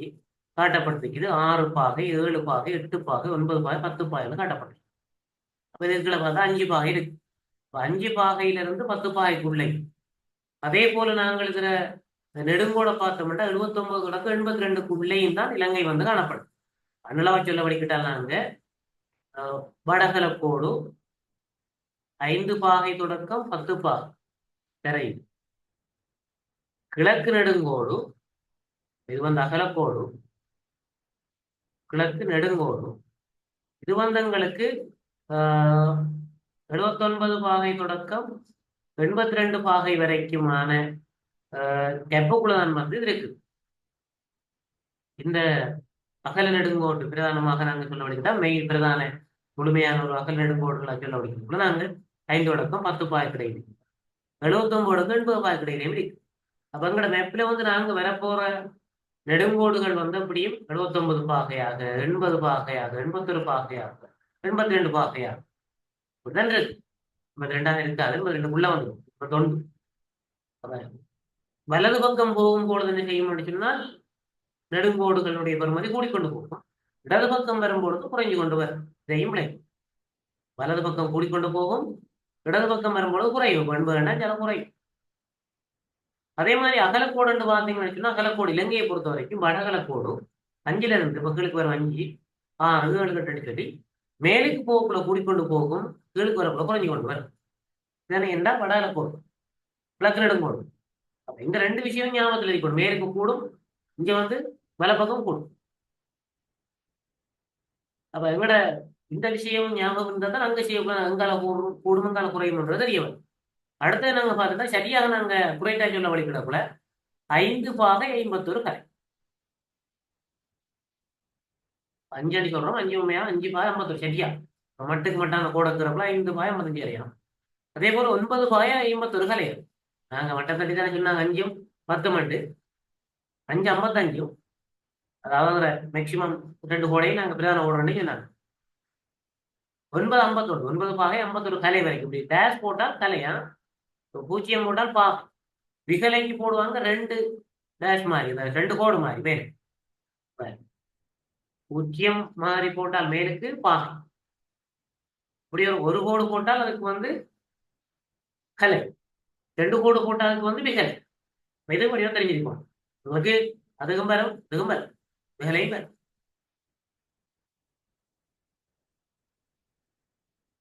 காட்டப்பட்டிருக்குது. 6 பாகை, 7 பாகை, 8 பாகை, 9 பாகை, 10 பாகைன்னு காட்டப்பட்டிருக்கு. அப்ப இதுக்குள்ள பார்த்தா 5 பாகை இருக்கு. 5 பாகையிலிருந்து 10 பாகைக்குள்ளே. அதே போல நாங்கள் இதுல நெடுங்கோட பார்த்தோம்னா 79 தொடக்கம் 82க்குள்ளேயும் தான் இலங்கை வந்து காணப்படும். அண்ணளவா சொல்ல படிக்கிட்டால் நாங்க வடகலக்கோடு 5 பாகை தொடக்கம் 10 பாகை தரை. கிழக்கு நெடுங்கோடு இது வந்து அகலக்கோடு, கிழக்கு நெடுங்கோடு. இது வந்து எங்களுக்கு 79 பாகை தொடக்கம் 82 பாகை வரைக்குமான கெப்பக்குள்ளதான் வந்து இது இருக்கு. இந்த அகல நெடுங்கோடு பிரதானமாக நாங்கள் சொல்ல வலிக்கிட்டா மெயின் பிரதான முழுமையான ஒரு அகல் நெடுங்கோடுகளை சொல்ல வலிக்கிறோம். நாங்கள் 5 தொடக்கம் 10 பாய் கிடையாது, 79 80 பாய் கிடையாது இருக்கு. அப்ப எங்களோட மேப்ல வந்து நாங்க வரப்போற நெடுங்கோடுகள் வந்து அப்படியும் 79 பாகையாக, 80 பாகையாக, 81 பாகையாக, 82 பாகையாக உடல் இருக்கு. 82 இருக்காது, 82 வந்து தொண்டு. வலது பக்கம் போகும் பொழுது என்ன செய்யும் சொன்னால் நெடுங்கோடுகளுடைய பெருமதி கூடிக்கொண்டு போகும். இடது பக்கம் வரும்பொழுது குறைஞ்சு கொண்டு வரும். இதையும் வலது பக்கம் கூடிக்கொண்டு போகும், இடது பக்கம் வரும்பொழுது குறையும். பண்பு வேண்டாம், சில குறையும். அதே மாதிரி அகலக்கோடு என்று பார்த்தீங்கன்னு சொன்னா அகலக்கோடு இலங்கையை பொறுத்த வரைக்கும் வடகலக்கோடு 5ல இருந்து பக்கங்களுக்கு வரும் 5, 6, 7, 8 சொல்லி மேலுக்கு போக்குள்ள கூடிக்கொண்டு போகும், கீழுக்கு வரக்குள்ள குறைஞ்சு கொண்டு வரும். இதனை என்ன வடகலக்கோடு, கிழக்கு நெடுங்கோடு. அப்ப இந்த 2 விஷயம் ஞாபகத்தில் இருக்கணும். மேலுக்கு கூடும், இங்க வந்து வலப்பக்கம் கூடும். அப்ப எங்கட இந்த விஷயம் ஞாபகம் இருந்தா தான் அங்க செய்யக்கூடாது. அங்கால கூடும் அங்கால குறையும்ன்றது தெரிய வரும். அடுத்தது நாங்க பார்த்தோம்னா சரியாக நாங்க குறைத்தா சொல்ல வழிகிடக்குள்ள 5 பாகை 51 கரை. 5 அடி சொல்றோம், 5 உண்மையா 5 பாகை 51 சரியா. மட்டுக்கு மட்டும் அந்த கோடக்குறப்பல 5 பாகை 55 அறியணும். அதே போல 9 பாகை 51 கலை. நாங்க மட்டத்தட்டி தானே சொன்னாங்க 5ம் 10 மட்டு 5 55. அதாவது மேக்சிமம் 2 கோடையும் நாங்க பிரதான ஓடுறோம்னு சொன்னாங்க. 9 51, 9 பாகை 51 கலை வரைக்கும். இப்படி டேஷ் போட்டால் கலையா, பூஜ்ஜியம் போட்டால் பாகை. விகலைக்கு போடுவாங்க 2 டேஷ் மாதிரி, 2 கோடு மாதிரி மேல். பூஜ்ஜியம் மாதிரி போட்டால் மேலுக்கு பாகை. இப்படி ஒரு கோடு போட்டால் அதுக்கு வந்து கலை, 2 கோடு போட்டால் அதுக்கு வந்து விகலை. இது முடியும் தெரிஞ்சிருக்கோம் உங்களுக்கு. அதுக்கும் வரும், இதுக்கும் வரும், விகலையும் வரும்.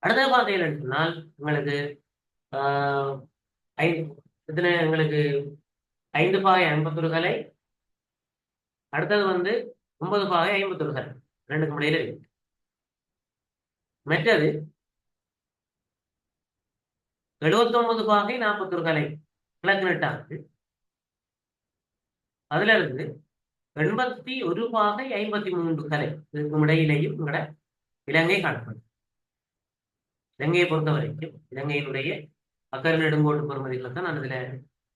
அடுத்த பாதையில் எடுத்தனால் உங்களுக்கு இதுல எங்களுக்கு 5 பாகை 51 கலை. அடுத்தது வந்து 9 பாகை 51 கலை, 2க்கு முடியல இருக்கு. மற்றது 79 பாகை 41 கலை கிழக்கு நெட்டாங்கு. அதுல இருந்து 81 பாகை 53 கலை இதுக்கும் இடையிலேயும் உங்களோட இலங்கை காணப்படும். இலங்கையை பொறுத்த வரைக்கும் இலங்கையினுடைய அகல் நெடுங்கோடு பெறுமதிகளை தான் நான் இதுல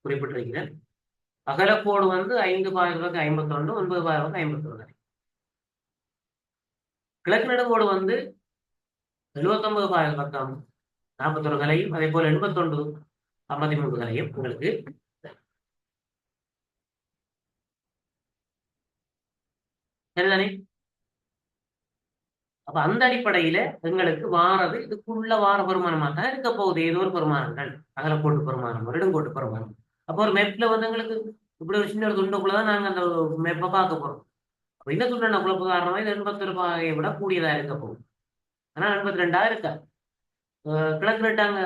குறிப்பிட்டிருக்கிறேன். அகலக்கோடு வந்து 5 பாகை 51, 9 பாகை 51 கலை. கிழக்கு நெடுங்கோடு வந்து 79 பாகை பக்கம் 41 கலையும், அதே போல 81 53 கலையும் உங்களுக்கு. சரிதானே? அப்ப அந்த அடிப்படையில எங்களுக்கு வாரது இதுக்குள்ள வார பெருமானமாக தான் இருக்க போகுது. ஏதோ ஒரு பெருமானங்கள், அகலக்கோட்டு பெருமானம், நெடுங்கோட்டு பெருமானம். அப்போ ஒரு மெப்ல வந்து எங்களுக்கு இப்படி ஒரு சின்ன ஒரு துண்டுக்குள்ளதான் நாங்க அந்த மெப்பை பார்க்க போறோம். அப்ப இந்த துண்டை உதாரணமா இது 81 பாகையை விட கூடியதா இருக்க போகுது. ஆனா 82 இருக்கா. கிழக்கு நட்டாங்க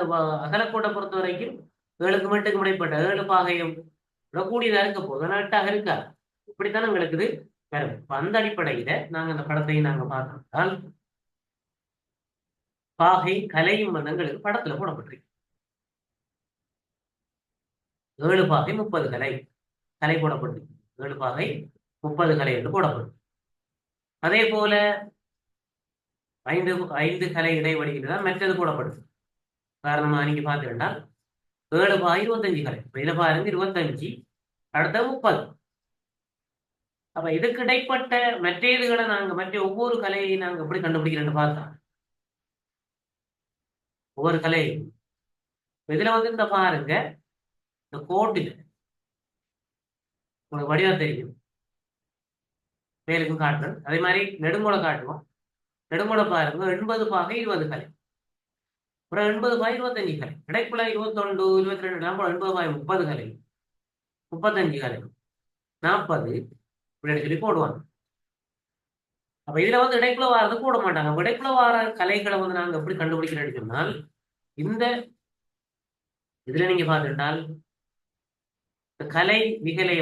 அகலக்கோட்டை பொறுத்த வரைக்கும் 7க்கு மட்டும் இடைப்பட்ட 7 பாகையும் விட கூடியதா இருக்க போகுது. ஆனா 8 இருக்கா. இப்படித்தான் எங்களுக்கு இது வரும். அந்த அடிப்படையில நாங்க அந்த படத்தை நாங்க பார்த்தோம்னால் பாகை கலையும் வண்ணங்களுக்கு படத்துல போடப்பட்டிருக்கு. 7 பாகை 30 கலை கலை போடப்பட்டிருக்கு. 7 பாகை 30 கலை என்று போடப்படும். அதே போல 5 கலை இடைவெளியில் தான் மற்றது போடப்படுது. காரணமா நீங்க பாத்தீங்கன்னா 7 பாகை 25 கலை. இதுல பாருங்க 25 அடுத்த 30. அப்ப இதுக்கு இடைப்பட்ட மற்ற இதுகளை மற்ற ஒவ்வொரு கலையை நாங்க எப்படி கண்டுபிடிக்கிறேன்னு பார்த்தா ஒவ்வொரு கலை இதுல வந்து இந்த பாருங்க இந்த கோட்டில் உங்களுக்கு வடிவா தெரியும். மேலுக்கும் காட்டுறேன். அதே மாதிரி நெடுங்கோலை காட்டுவோம். நெடுங்கோலை பாருங்க 80 பாகை 20 கலை. அப்புறம் 80 பாகை 25 கலை. இடைக்குள்ள 21 22 80 பாகை 30 கலை 35 கலை 40 இப்படி சொல்லி போடுவாங்க. அப்ப இதுல வந்து இடைக்குள்ள வாரது போட மாட்டாங்க. இடைக்குள்ள வார கலைகளை வந்து நாங்க எப்படி கண்டுபிடிக்கிறேன்னு சொன்னால் இந்த இதுல நீங்க பார்த்துட்டால் இந்த கலை விகலை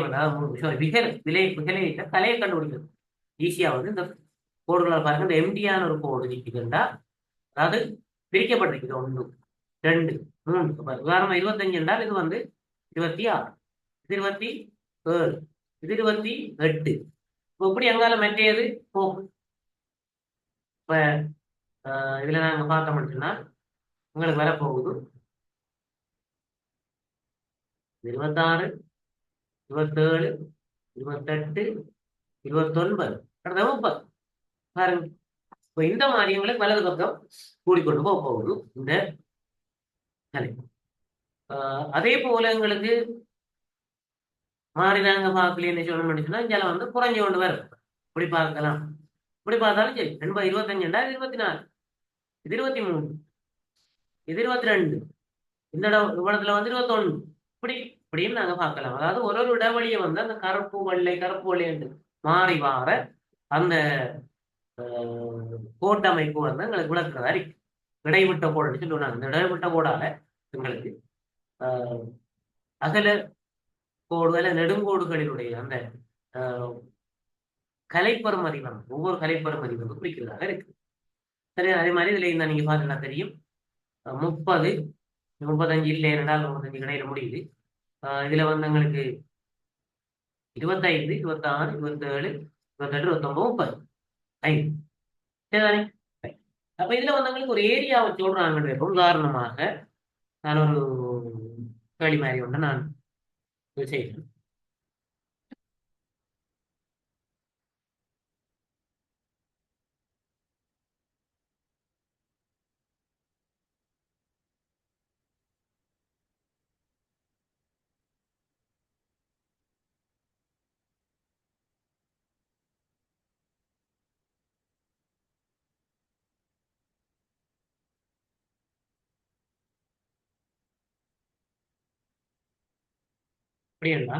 விகலையிட்ட கலையை கண்டுபிடிக்கிறது ஈஸியா வந்து இந்த கோடுகளால் பாருங்க. இந்த எம்டியான ஒரு கோடு நிற்குதுண்டா அதாவது பிரிக்கப்பட்டிருக்குது 1 2 3. உதாரணம் 25 என்றால் இது வந்து 26 இது 27 இது 28. இப்படி எங்கால மற்றது போகும். இப்ப இதுல நாங்க பார்த்தோம் அப்படின்னா உங்களுக்கு வரப்போகுது 26 27 28 29 அடுத்த 30 பாருங்க. இப்ப இந்த மாதிரி உங்களுக்கு வலது பக்கம் கூடிக்கொண்டு போக போகுது இந்த கலை. அதே போல எங்களுக்கு மாறிதாங்க பார்க்கலன்னு சொல்லணும்னா இங்கே வந்து குறைஞ்சு கொண்டு வரும். இப்படி பார்க்கலாம். இப்படி பார்த்தாலும் சரி 25 24 இது 23 இது 22 இந்த இடத்துல வந்து 21 இப்படின்னு நாங்க பார்க்கலாம். அதாவது ஒரு இடைவெளியை வந்து அந்த கருப்பு வெள்ளை என்று மாறி வார அந்த கோட்டமைப்பு வந்து எங்களுக்கு விளக்குறதா இருக்கு. இடைவிட்ட கோடுன்னு சொல்லுவாங்க. அந்த இடைவிட்ட கோடால எங்களுக்கு அகல கோடுகள நெடுங்கோடுகளினுடைய அந்த கலைப்பெறுமதி வந்து ஒவ்வொரு கலைப்பெறுமதி வந்து குறிக்கிறதாக இருக்கு. சரி, அதே மாதிரி இதுல இந்த நீங்க பாத்தீங்கன்னா தெரியும் 30 35 இல்லை 35 இடையில முடியுது. இதுல வந்து எங்களுக்கு 25 26 27 28 29 30 5 சரிதானே. அப்ப இதுல வந்து எங்களுக்கு ஒரு ஏரியாவை சொல்றாங்க. உதாரணமாக நான் ஒரு கேள்வி மாதிரி ஒன்று நான் செய்கிறேன். அப்படியா?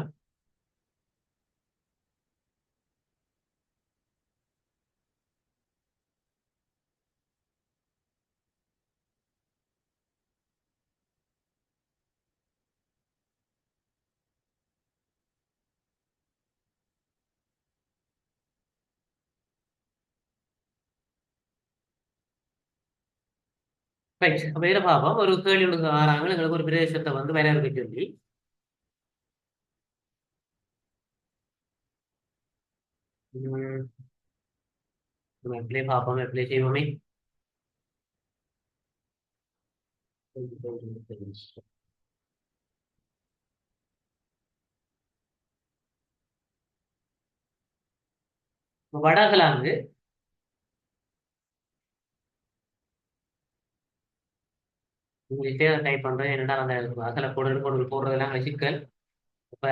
ரைட். அப்ப இதில் பார்ப்போம். ஒரு கேள்வி ஒன்று ஆறாங்க எங்களுக்கு ஒரு பிரதேசத்தை வந்து வரையறுக்க சொல்லி எப்படி பார்ப்போம் எப்படி செய்வோமே. வடகிழங்கு இங்கிலீஷே டைப் பண்றேன். என்னடா அந்த அகல கோடு போடுறதெல்லாம் சிக்கல். இப்ப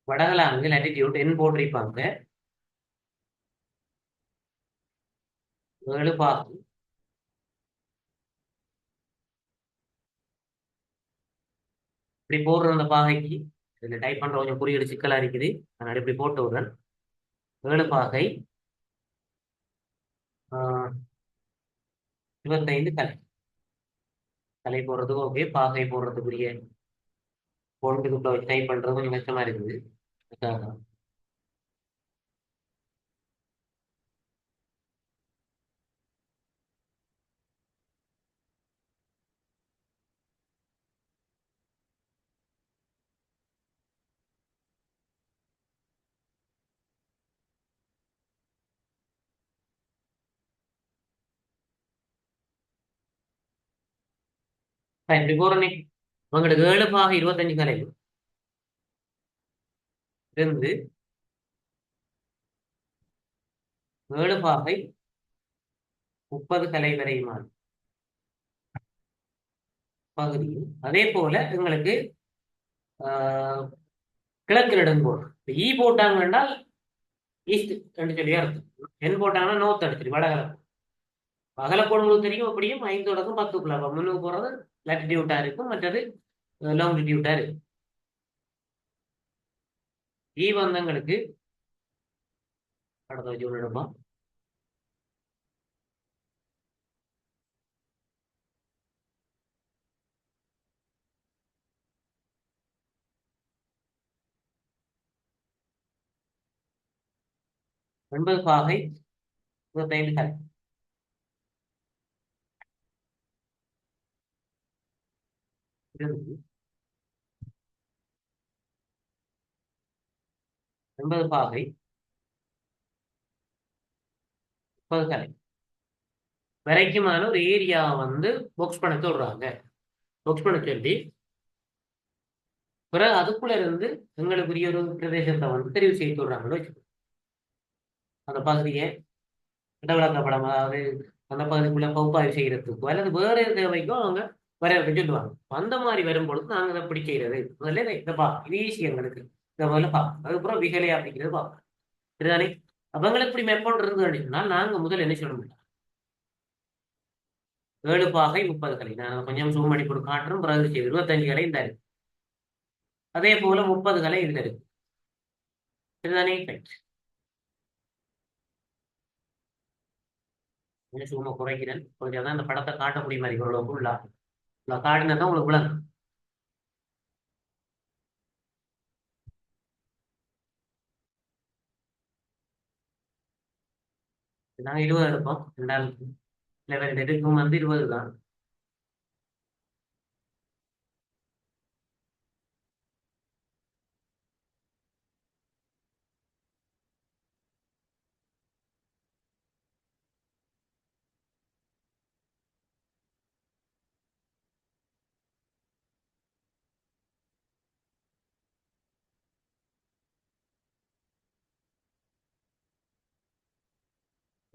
வடகலாங்கு latitude எண் போட்டிருப்பாங்க. 7 பாகை. இப்படி போடுற அந்த பாகைக்கு இதுல டைப் பண்ற கொஞ்சம் குறியீடு சிக்கலா இருக்குது. அதனால இப்படி போட்டு விடுறேன். 7 பாகை 25 கலை. கலை போடுறதுக்கு ஓகே, பாகை போடுறதுக்குரிய பொண்ணுக்குள்ள வச்சு டைப் பண்றது கொஞ்சம் கஷ்டமா இருக்குது. அதுக்காக இப்படி போறேனே. உங்களுக்கு 7 பாகை 25 கலை இருந்து 7 பாகை 30 கலை வரையுமான பகுதியும் அதே போல எங்களுக்கு கிழக்கு நெடுங்கோடு ஈ போட்டாங்க என்றால் ஈஸ்ட் என்று சொல்லி அர்த்தம். என் போட்டாங்கன்னா நோர்த் அடிச்சிரு வடகிழக்கு. அகலக்கோடு உங்களுக்கு தெரியும். அப்படியும் 5 தொடக்கம் 10க்குள்ள முன்னுக்கு போறது லாட்டிடியூட்டா இருக்கும், மற்றது லாங்கிடியூட்டா இருக்கும். ஈ வந்தங்களுக்கு அடுத்த வச்சு எடுப்போம். ஒன்பது பாகை 25 கலை இருந்து 9 பாகை 30 கலை வரைக்குமான ஒரு ஏரியா வந்து பாக்ஸ் பண்ண சொல்றாங்க. பாக்ஸ் பண்ண சொல்லி பிறகு அதுக்குள்ள இருந்து எங்களுக்குரிய ஒரு பிரதேசத்தை வந்து தெரிவு செய்ய சொல்றாங்கன்னு வச்சுக்கோங்க. அந்த பகுதியை இடவிளக்கப்படம், அதாவது அந்த பகுதிக்குள்ள பகுப்பாய்வு செய்யறதுக்கோ அல்லது வேற தேவைக்கோ அவங்க வரையறுக்க சொல்லுவாங்க. அந்த மாதிரி வரும்பொழுது நாங்க அதை எப்படி செய்யறது, முதல்ல இதை இது ஈஸி எங்களுக்கு. இதை முதல்ல பார்ப்போம். அதுக்கப்புறம் விகலை அப்படிங்கிறது பார்ப்போம். சரிதானே? அவங்களுக்கு இப்படி மெப்போடு இருந்து அப்படின்னா நாங்க முதல்ல என்ன சொல்ல முடியும், 7 பாகை 30 கலை. நான் கொஞ்சம் ஜூம் பண்ணி போட்டு காட்டுறோம். பிறகு 25 கலை இந்த இருக்கு. அதே போல 30 கலை இதுல இருக்கு. சரிதானே? சும்மா குறைக்கிறேன் கொஞ்சம் தான் இந்த படத்தை காட்டக்கூடிய மாதிரி இவ்வளவு ஃபுல்லா காட்டினா உங்களுக்கு விளங்கும். நாங்க 20 எடுப்போம். 2011 எடுக்கும் வந்து 20 தான்.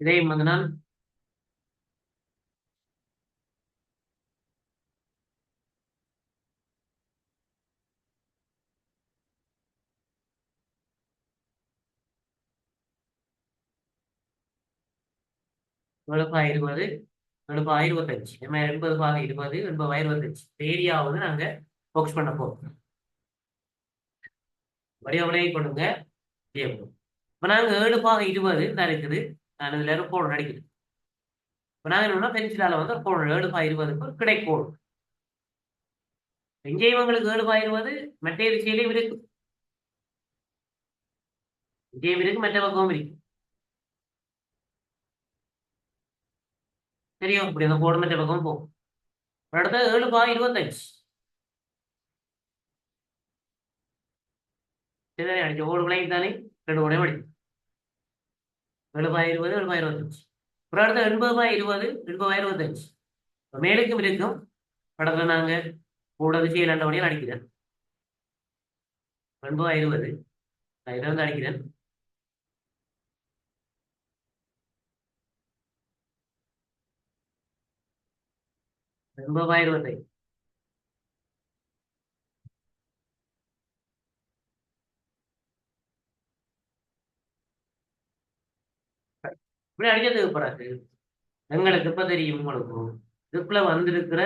இதையும் வந்து நான் வெளுப்பா 20, வெளுப்பா 25, 80 பாக 20, 80 25 ஏரியா வந்து நாங்க போக்ஸ் பண்ண போறோம். வடிவவிலையை கொடுங்க. இப்ப நாங்க 7 பாக 20 தான் இருக்குது. நான் இதுல கோடு நடிக்குது. இப்ப நாங்க என்ன பென்சிலால வந்து கோடு 7 பாக 20க்கு ஒரு கிடைக்கோடு. எங்கே இவங்களுக்கு 7 பாக 20 மற்ற திசையிலையும் இருக்கு. இங்கேயும் இருக்கு, மற்ற பக்கமும் இருக்கு. தெரியும் இப்படி அந்த கோடு மற்ற பக்கம் போகும். அடுத்த 7 பாக 25 சரிதானே? அடிச்ச ஓடு விளையும் தானே, 2 ஓடையும் அடிக்கும். 7 பாக 20, 7 பாக 25. ஒரு அடுத்த 80 பாக 20, 80 பாக 25 மேலுக்கும் இருக்கும். படத்துல நாங்க கூட திசையில் 2 வழியில் அடிக்கிறேன். 80 பாக 20 நான் இதை வந்து அடிக்கிறேன். 80 பாக 25 இப்படி அடிச்சதுக்கு பிறகு எங்களுக்கு இப்ப தெரியும் உங்களுக்கு இதுக்குள்ள வந்திருக்கிற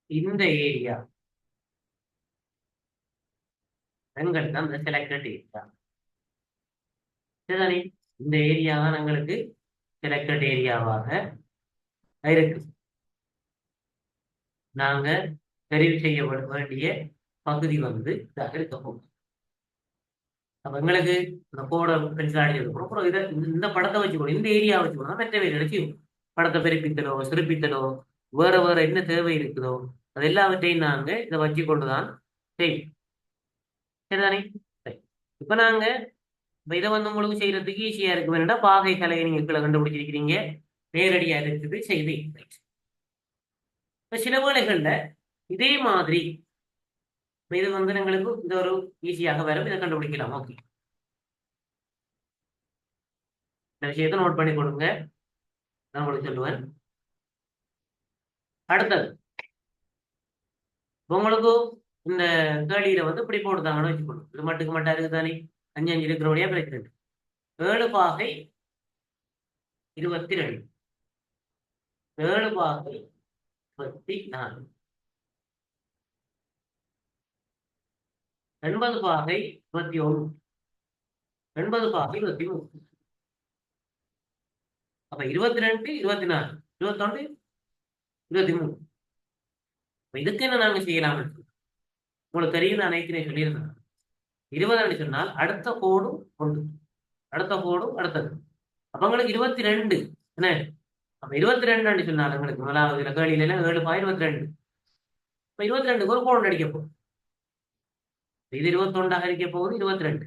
இந்த ஏரியா எங்களுக்கு அந்த செலக்டட் ஏரியா சரிதானே. இந்த ஏரியா தான் எங்களுக்கு செலக்டட் ஏரியாவாக இருக்கு. நாங்க தெரிவு செய்ய வேண்டிய பகுதி வந்து இதாக இருக்க போகுது. அப்ப எங்களுக்கு இந்த கோடை பென்சில் அடிச்சிருக்கணும். அப்புறம் இதை இந்த படத்தை வச்சுக்கணும், இந்த ஏரியா வச்சுக்கணும். மற்ற வேலை நினைச்சு படத்தை பெருப்பித்தலோ சிறப்பித்தலோ வேற வேற என்ன தேவை இருக்குதோ அது எல்லாவற்றையும் நாங்க இதை வச்சு கொண்டுதான் செய்வோம். சரிதானே. சரி. இப்ப நாங்க இதை வந்து உங்களுக்கு செய்யறதுக்கு ஈஸியா இருக்கு வேணும்னா பாகை கலையை நீங்க கீழே கண்டுபிடிச்சிருக்கிறீங்க, நேரடியா இருக்குது செய்தி. இப்ப சில வேளைகள்ல இதே மாதிரி இது வந்து எங்களுக்கு இந்த ஒரு ஈஸியாக வரும், இதை கண்டுபிடிக்கலாம். ஓகே, இந்த விஷயத்தை நோட் பண்ணி கொடுங்க, நான் உங்களுக்கு சொல்லுவேன். அடுத்தது உங்களுக்கு இந்த கேள்வியில வந்து இப்படி போட்டுதாங்கன்னு வச்சுக்கணும். இது மட்டுக்கு மட்டும் இருக்குதானே, 5 5 இருக்கிறபடியா பிரச்சனை. 7 பாகை 22, 7 பாகை 24, 80 பாகை 21, 80 பாகை 23. அப்ப 22 24 21 23. இதுக்கு என்ன நாங்க செய்யலாம்? உங்களுக்கு தெரியும், நான் ஏற்கனவே சொல்லியிருந்தேன். 20 சொன்னால் அடுத்த கோடும் ஒன்று, அடுத்த கோடும் அடுத்தது. அப்ப உங்களுக்கு 22 என்ன? அப்ப 22 சொன்னால் உங்களுக்கு முதலாவது கேள்வியில 7 பாய் 22. இப்ப 22க்கு ஒரு கோடு அடிக்க போகுது. இது 21 அடிக்க போகுது, 22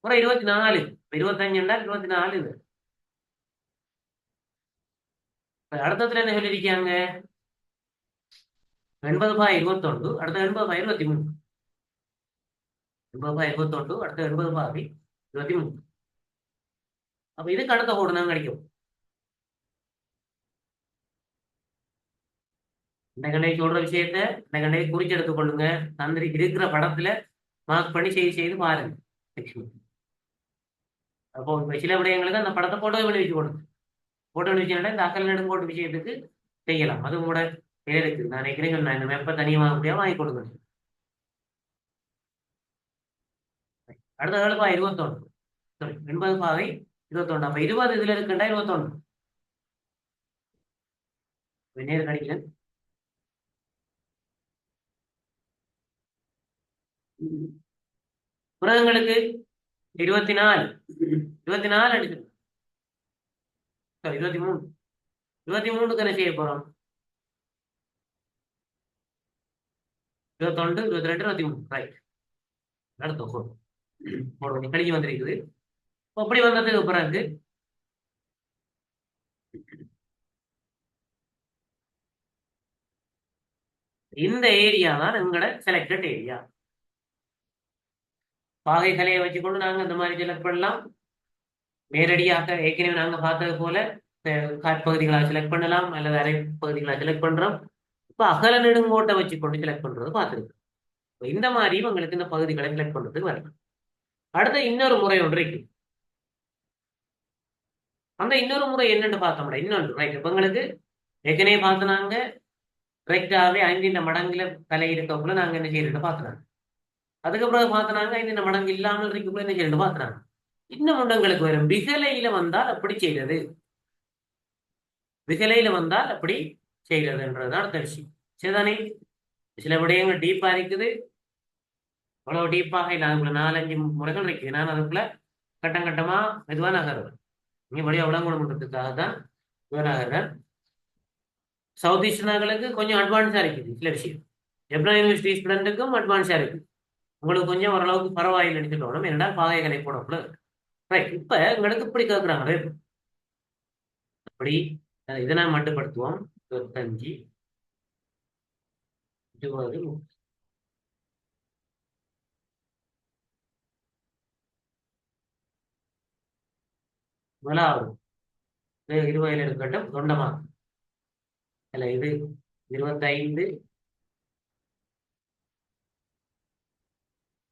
ஒரு 24. 25 என்றால் 24. அடுத்ததுல என்ன சொல்லியிருக்காங்க? 80 பாய் 21, அடுத்த 80 பாய் 23. 80 பாய் 21, அடுத்த 80 பாய் 23. அப்ப இதுக்கு அடுத்த கோடு தான் கிடைக்கும். இந்த கண்டை சொல்ற விஷயத்த இந்த கண்டை குறிச்சு எடுத்துக் கொள்ளுங்க. தந்திரி இருக்கிற படத்துல மார்க் பண்ணி செய்து பாருங்க. அப்போ சில விடயங்களுக்கு அந்த படத்தை போட்டோ பண்ணி வச்சு கொடுங்க. போட்டோ பண்ணி வச்சுன்னா இந்த அக்கல் நெடுங்கோட்டு விஷயத்துக்கு செய்யலாம். அது கூட இருக்கு. நான் நினைக்கிறேன் சொன்னேன், இந்த வெப்ப தனியாக முடியா வாங்கி கொடுங்க. அடுத்த 7 பாய் 21, சாரி 80 பாகை 21. அப்ப 20 இதுல இருக்குண்டா 21 நேரம் கிடைக்கல. புரதங்களுக்கு 24 24 அடிச்சு, சாரி 23 23க்கு என்ன செய்ய போறோம்? 21 22 23. ரைட். அடுத்த கோடு கழிச்சு வந்திருக்குது. அப்படி வந்ததுக்கு பிறகு இந்த ஏரியா தான் எங்களோட செலக்டட் ஏரியா. பாகை கலையை வச்சுக்கொண்டு நாங்க இந்த மாதிரி செலக்ட் பண்ணலாம். நேரடியாக ஏற்கனவே நாங்க பார்த்தது போல காற்பகுதிகளாக செலக்ட் பண்ணலாம், அல்லது அரை பகுதிகளாக செலக்ட் பண்றோம். இப்ப அகல நெடுங்கோட்டை வச்சுக்கொண்டு செலக்ட் பண்றது பார்த்துருக்கு. இந்த மாதிரி உங்களுக்கு இந்த பகுதிகளை செலக்ட் பண்றதுக்கு வரலாம். அடுத்த இன்னொரு முறை ஒன்று இருக்கு. அந்த இன்னொரு முறை என்னன்னு பார்த்தோம்னா இன்னொன்று ரைட். இப்ப உங்களுக்கு ஏற்கனவே பார்த்தனாங்க கரெக்டாவே 5 மடங்குல கலை இருக்கக்குள்ள நாங்க என்ன செய்யறது பார்த்துனாங்க. அதுக்கப்புறம் பார்த்தனாங்க 5 மடங்கு இல்லாமல் இருக்குள்ள என்ன செய்யறது பார்த்துனாங்க. இன்னும் உங்களுக்கு வரும் விகலையில வந்தால் அப்படி செய்யறது, விகலையில வந்தால் அப்படி செய்யறதுன்றதுதான் அடுத்த விஷயம். சரிதானே. சில விடயங்கள் டீப்பா இருக்குது, அவ்வளவு டீப்பாக இல்லை. அதுக்குள்ள 4 5 முறைகள் இருக்குது. நான் அதுக்குள்ள கட்டம் கட்டமா மெதுவா நகர்வேன். இங்க வழியா விளங்குறதுக்காக தான் நகர்றேன். சவுத் ஈஸ்டர்னாங்களுக்கு கொஞ்சம் அட்வான்ஸா இருக்குது சில விஷயம். ஜப்னா யூனிவர்சிட்டி ஸ்டூடெண்ட்டுக்கும் அட்வான்ஸா இருக்கு. உங்களுக்கு கொஞ்சம் ஓரளவுக்கு பரவாயில்லை சொல்லணும், என்னடா பாகைகளை போடக்கூட. ரைட். இப்ப உங்களுக்கு இப்படி கேட்குறாங்க, அப்படி இதை நான் மட்டுப்படுத்துவோம். 25 20 முதலாவது 20 இருக்கட்டும். தொண்டமா இல்ல இது 25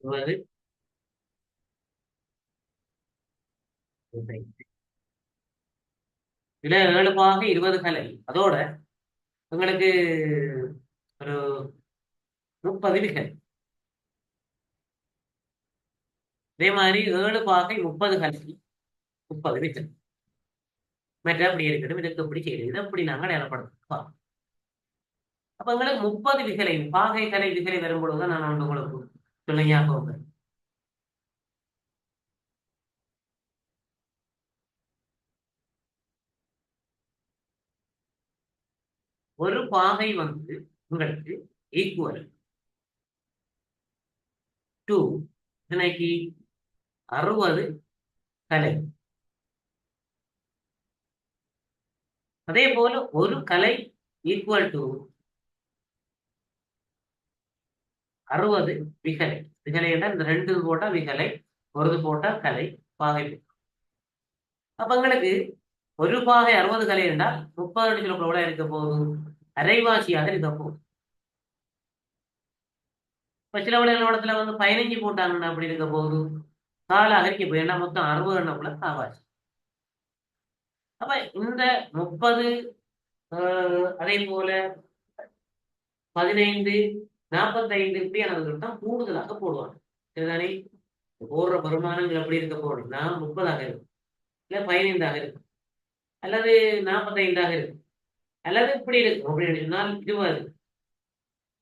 20 25. இதுல 7 பாகை 20 கலை, அதோட உங்களுக்கு ஒரு 30 விகலை. இதே மாதிரி 7 பாகை 30 கலை 30 விகலை. மற்ற அப்படி இருக்கட்டும், இதுக்கு எப்படி செய்யுது, இதை அப்படி நாங்கள் அடையாளப்படுத்தோம். அப்ப எங்களுக்கு 30 விகலை பாகை கலை விகலை வரும்பொழுதுதான் நான் உங்களுக்கு சொல்லுங்க போகிறேன். ஒரு பாகை வந்து உங்களுக்கு ஈக்குவல் டு இன்னைக்கு 60 கலை. அதே போல ஒரு கலை ஈக்குவல் டு 60 விகலை. விகலை என்றால் இந்த 2 போட்டா விகலை, ஒரு போட்டா கலை பாகை. அப்ப எங்களுக்கு ஒரு பாகை 60 கலை என்றால் 30 கிலோ இருக்க போகுது, அரைவாசியாக இருக்க போகுது. இப்ப சில விளையாடத்துல வந்து 15 போட்டாங்கன்னா அப்படி இருக்க போகுது, காலாக இருக்க போகுது. ஏன்னா மொத்தம் 60 எண்ணக்குள்ள காவாசி. அப்ப இந்த 30 அதே போல 15 45 இப்படியானவர்கள் தான் கூடுதலாக போடுவாங்க. சரிதானே? போடுற வருமானங்கள் எப்படி இருக்க போடும், நான் 30ஆக இருக்கும், இல்ல 15ஆக இருக்கும், அல்லது 45ஆக இருக்கும், அல்லது இப்படி இருக்கும். அப்படின்னு சொன்னால் 20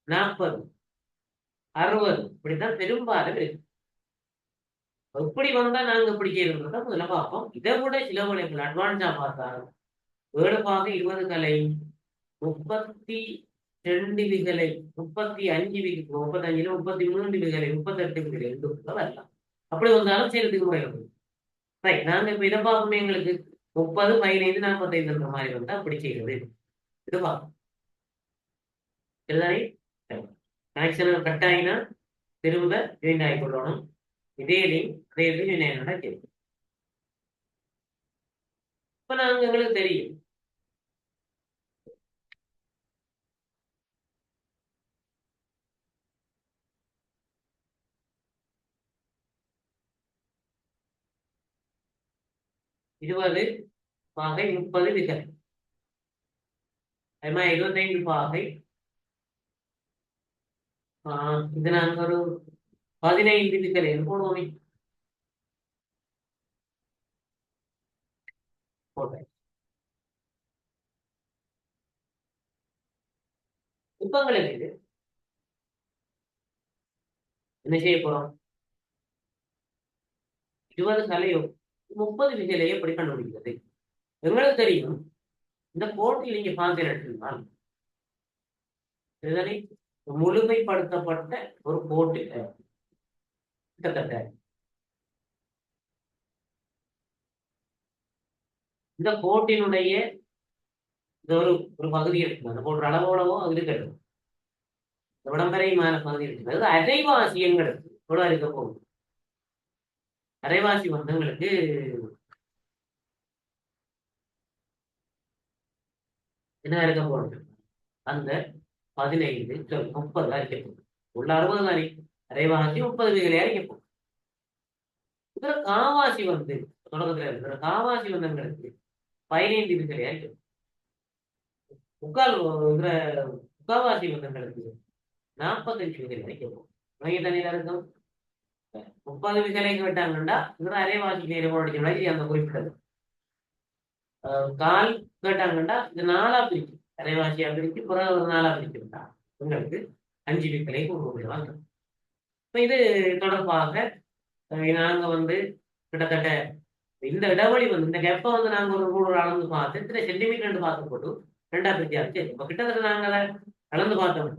40 60 இப்படித்தான் பெரும்பாலும் இருக்கு. எப்படி வந்தா நாங்க இப்படி செய்யறோம்னா முதல்ல பார்ப்போம். இதை விட சில விளைவுகள் அட்வான்ஸா பார்த்தாலும் 7 பாகை 20 கலை 32 விகலை 35 விகலை 35ல 33 விகலை 38 விகலை வரலாம். அப்படி வந்தாலும் செய்யறதுக்கு முறை உண்டு. ரைட், நாங்க இப்ப இதை பார்ப்போம். எங்களுக்கு 30 15 45 மாதிரி வந்தா அப்படி செய்யறது இது பார்ப்போம். சரிதானே? கனெக்ஷன் கட் ஆகினா திரும்ப ஜாயின் ஆகி கொள்ளணும். இதே லிங்க் அதே என்னோட கேள்வி. இப்ப நாங்க எங்களுக்கு தெரியும் இருபது பாகை 30 விகலை, அது மாதிரி 25 பாகை இது நாங்க ஒரு 15 விகலை போடுவோமே. போட்டேன். இப்ப எங்களுக்கு என்ன செய்ய போறோம், 20 கலையோ 30 விகலையை எப்படி கண்டுபிடிக்கிறது? எங்களுக்கு தெரியும் இந்த கோட்டில் நீங்க பார்த்தீர்கள் இதுதானே முழுமைப்படுத்தப்பட்ட ஒரு கோட்டு. கிட்டத்தட்ட இந்த கோட்டினுடைய இந்த ஒரு பகுதி இருக்கு, அந்த கோட்டு அளவோடவோ அது இருக்கட்டும், விளம்பரையுமான பகுதி இருக்குது. அது அரைவாசி எங்களுக்கு எவ்வளவு இருக்க போகுது, அரைவாசி வந்து எங்களுக்கு என்ன இருக்க போகுது, அந்த 15 30 இருக்க போகுது. உள்ள 60 தானே, அரைவாசி 30 விகளையா இருக்க போகுது. இதுல காவாசி வந்து தொடக்கத்துல இருக்கிற காவாசி வந்து எங்களுக்கு 15 விகளையா இருக்க போகுது. இதுல முக்காவாசி வந்து எங்களுக்கு 45 விகலை இருக்க போகுது. தனியில இருக்கும் 30 விகலைக்கு விட்டாங்கன்னா இதுல அரைவாசி நேரம் அடிச்ச அந்த குறிப்பிட்டது. கால் கேட்டாங்கன்னா இது 4ஆ பிரிக்கும், அரைவாசியா பிரிக்கு, பிறகு ஒரு 4ஆ பிரிச்சுட்டா உங்களுக்கு 5 விகலை கொடுக்கப்படுவாங்க. இப்ப இது தொடர்பாக நாங்க வந்து கிட்டத்தட்ட இந்த இடைவெளி வந்து இந்த கெப்ப வந்து நாங்க ஒரு அளந்து பார்த்து இத்தனை சென்டிமீட்டர் பார்த்து போட்டு 2ஆ பிரிச்சாச்சு. இப்ப கிட்டத்தட்ட நாங்க அதை அளந்து பார்த்தோம்.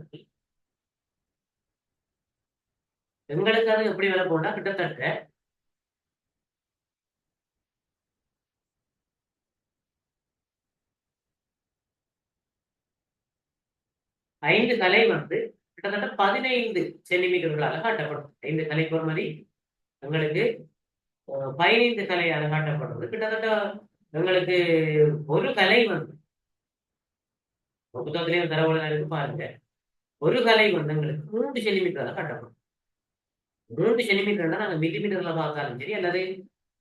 எங்களுக்கு அது எப்படி வேலை போட்டா கிட்டத்தட்ட 5 கலை வந்து கிட்டத்தட்ட 15 சென்டிமீட்டர்களாக காட்டப்படும். 5 கலை பொறுமதி எங்களுக்கு 15 கலையாக காட்டப்படுறது. கிட்டத்தட்ட எங்களுக்கு ஒரு கலை வந்து புத்தகத்திலேயே தரவுல இருக்கு பாருங்க. ஒரு கலை வந்து எங்களுக்கு 3 சென்டிமீட்டர் கட்டப்படும். 3 சென்டிமீட்டர்னா நாங்க மில்லிமீட்டர்ல பார்த்தாலும் சரி, அல்லது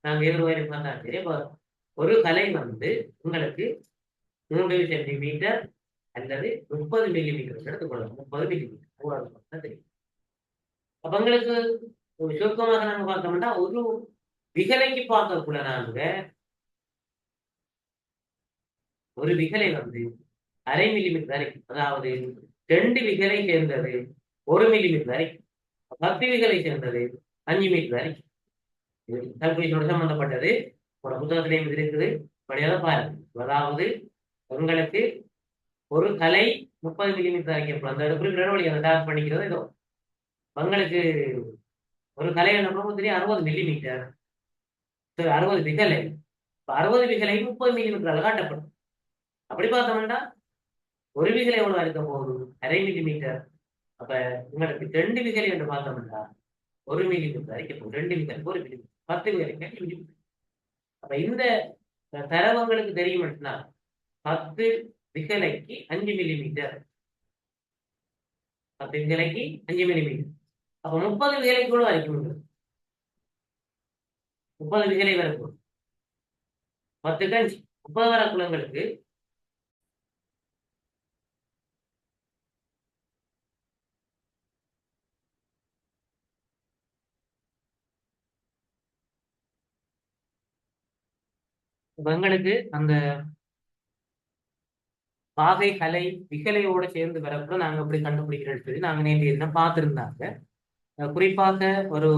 நாங்க எதிர்வாயிரம் பார்த்தாலும் சரி. அப்ப ஒரு கலை வந்து உங்களுக்கு 3 சென்டிமீட்டர் அல்லது 30 மில்லிமீட்டர் எடுத்துக்கொள்ளலாம். 30 மில்லிமீட்டர் தெரியும். அப்ப எங்களுக்கு ஒரு சுருக்கமாக நாங்க பார்த்தோம்னா, ஒரு விகலைக்கு பார்க்கக்குள்ள நாங்க ஒரு விகலை வந்து 1/2 மில்லிமீட்டர் வரைக்கும், அதாவது 2 விகலை சேர்ந்தது 1 மில்லிமீட்டர் வரைக்கும், 10 விகலை சேர்ந்தது 5 மீட்டர் வரைக்கும். கால்குலேஷனோட சம்பந்தப்பட்டது ஒரு புத்தகத்திலையும் இருக்குது. படியாத பாருங்க. அதாவது உங்களுக்கு ஒரு கலை 30 மில்லிமீட்டர் வரைக்கும் அந்த குறிப்பிட்ட வழி அதை டார்க் பண்ணிக்கிறது ஏதோ உங்களுக்கு ஒரு கலை என்ன 60 மில்லிமீட்டர், 60 விகலை. 60 விகலை 30 மில்லிமீட்டர் காட்டப்படும். அப்படி பார்த்தோம்னா ஒரு விகலை எவ்வளவு இருக்க போகுது? 1/2 மில்லிமீட்டர். அப்ப உங்களுக்கு 2 விகலை என்று பார்த்தோம்னா 1 மில்லிமீட்டர் வரைக்கும் போகும். 2 விகலை 1 மில்லிமீட்டர், 10 விகலை. அப்ப இந்த தரவங்களுக்கு தெரியும்னா 10 விகலைக்கு 5 மில்லிமீட்டர், 10 விகலைக்கு 5 மில்லிமீட்டர். அப்ப 30 விகலைக்கு கூட வரைக்கும் 30 விகலை வரைக்கும் 10க்கு 5 30 வர குளங்களுக்கு எங்களுக்கு அந்த பாகை கலை விகலையோட சேர்ந்து வரப்ப நாங்க எப்படி கண்டுபிடிக்கிறோம்னு சொல்லி நாங்க நேற்று என்ன பார்த்திருந்தாங்க. குறிப்பாக ஒரு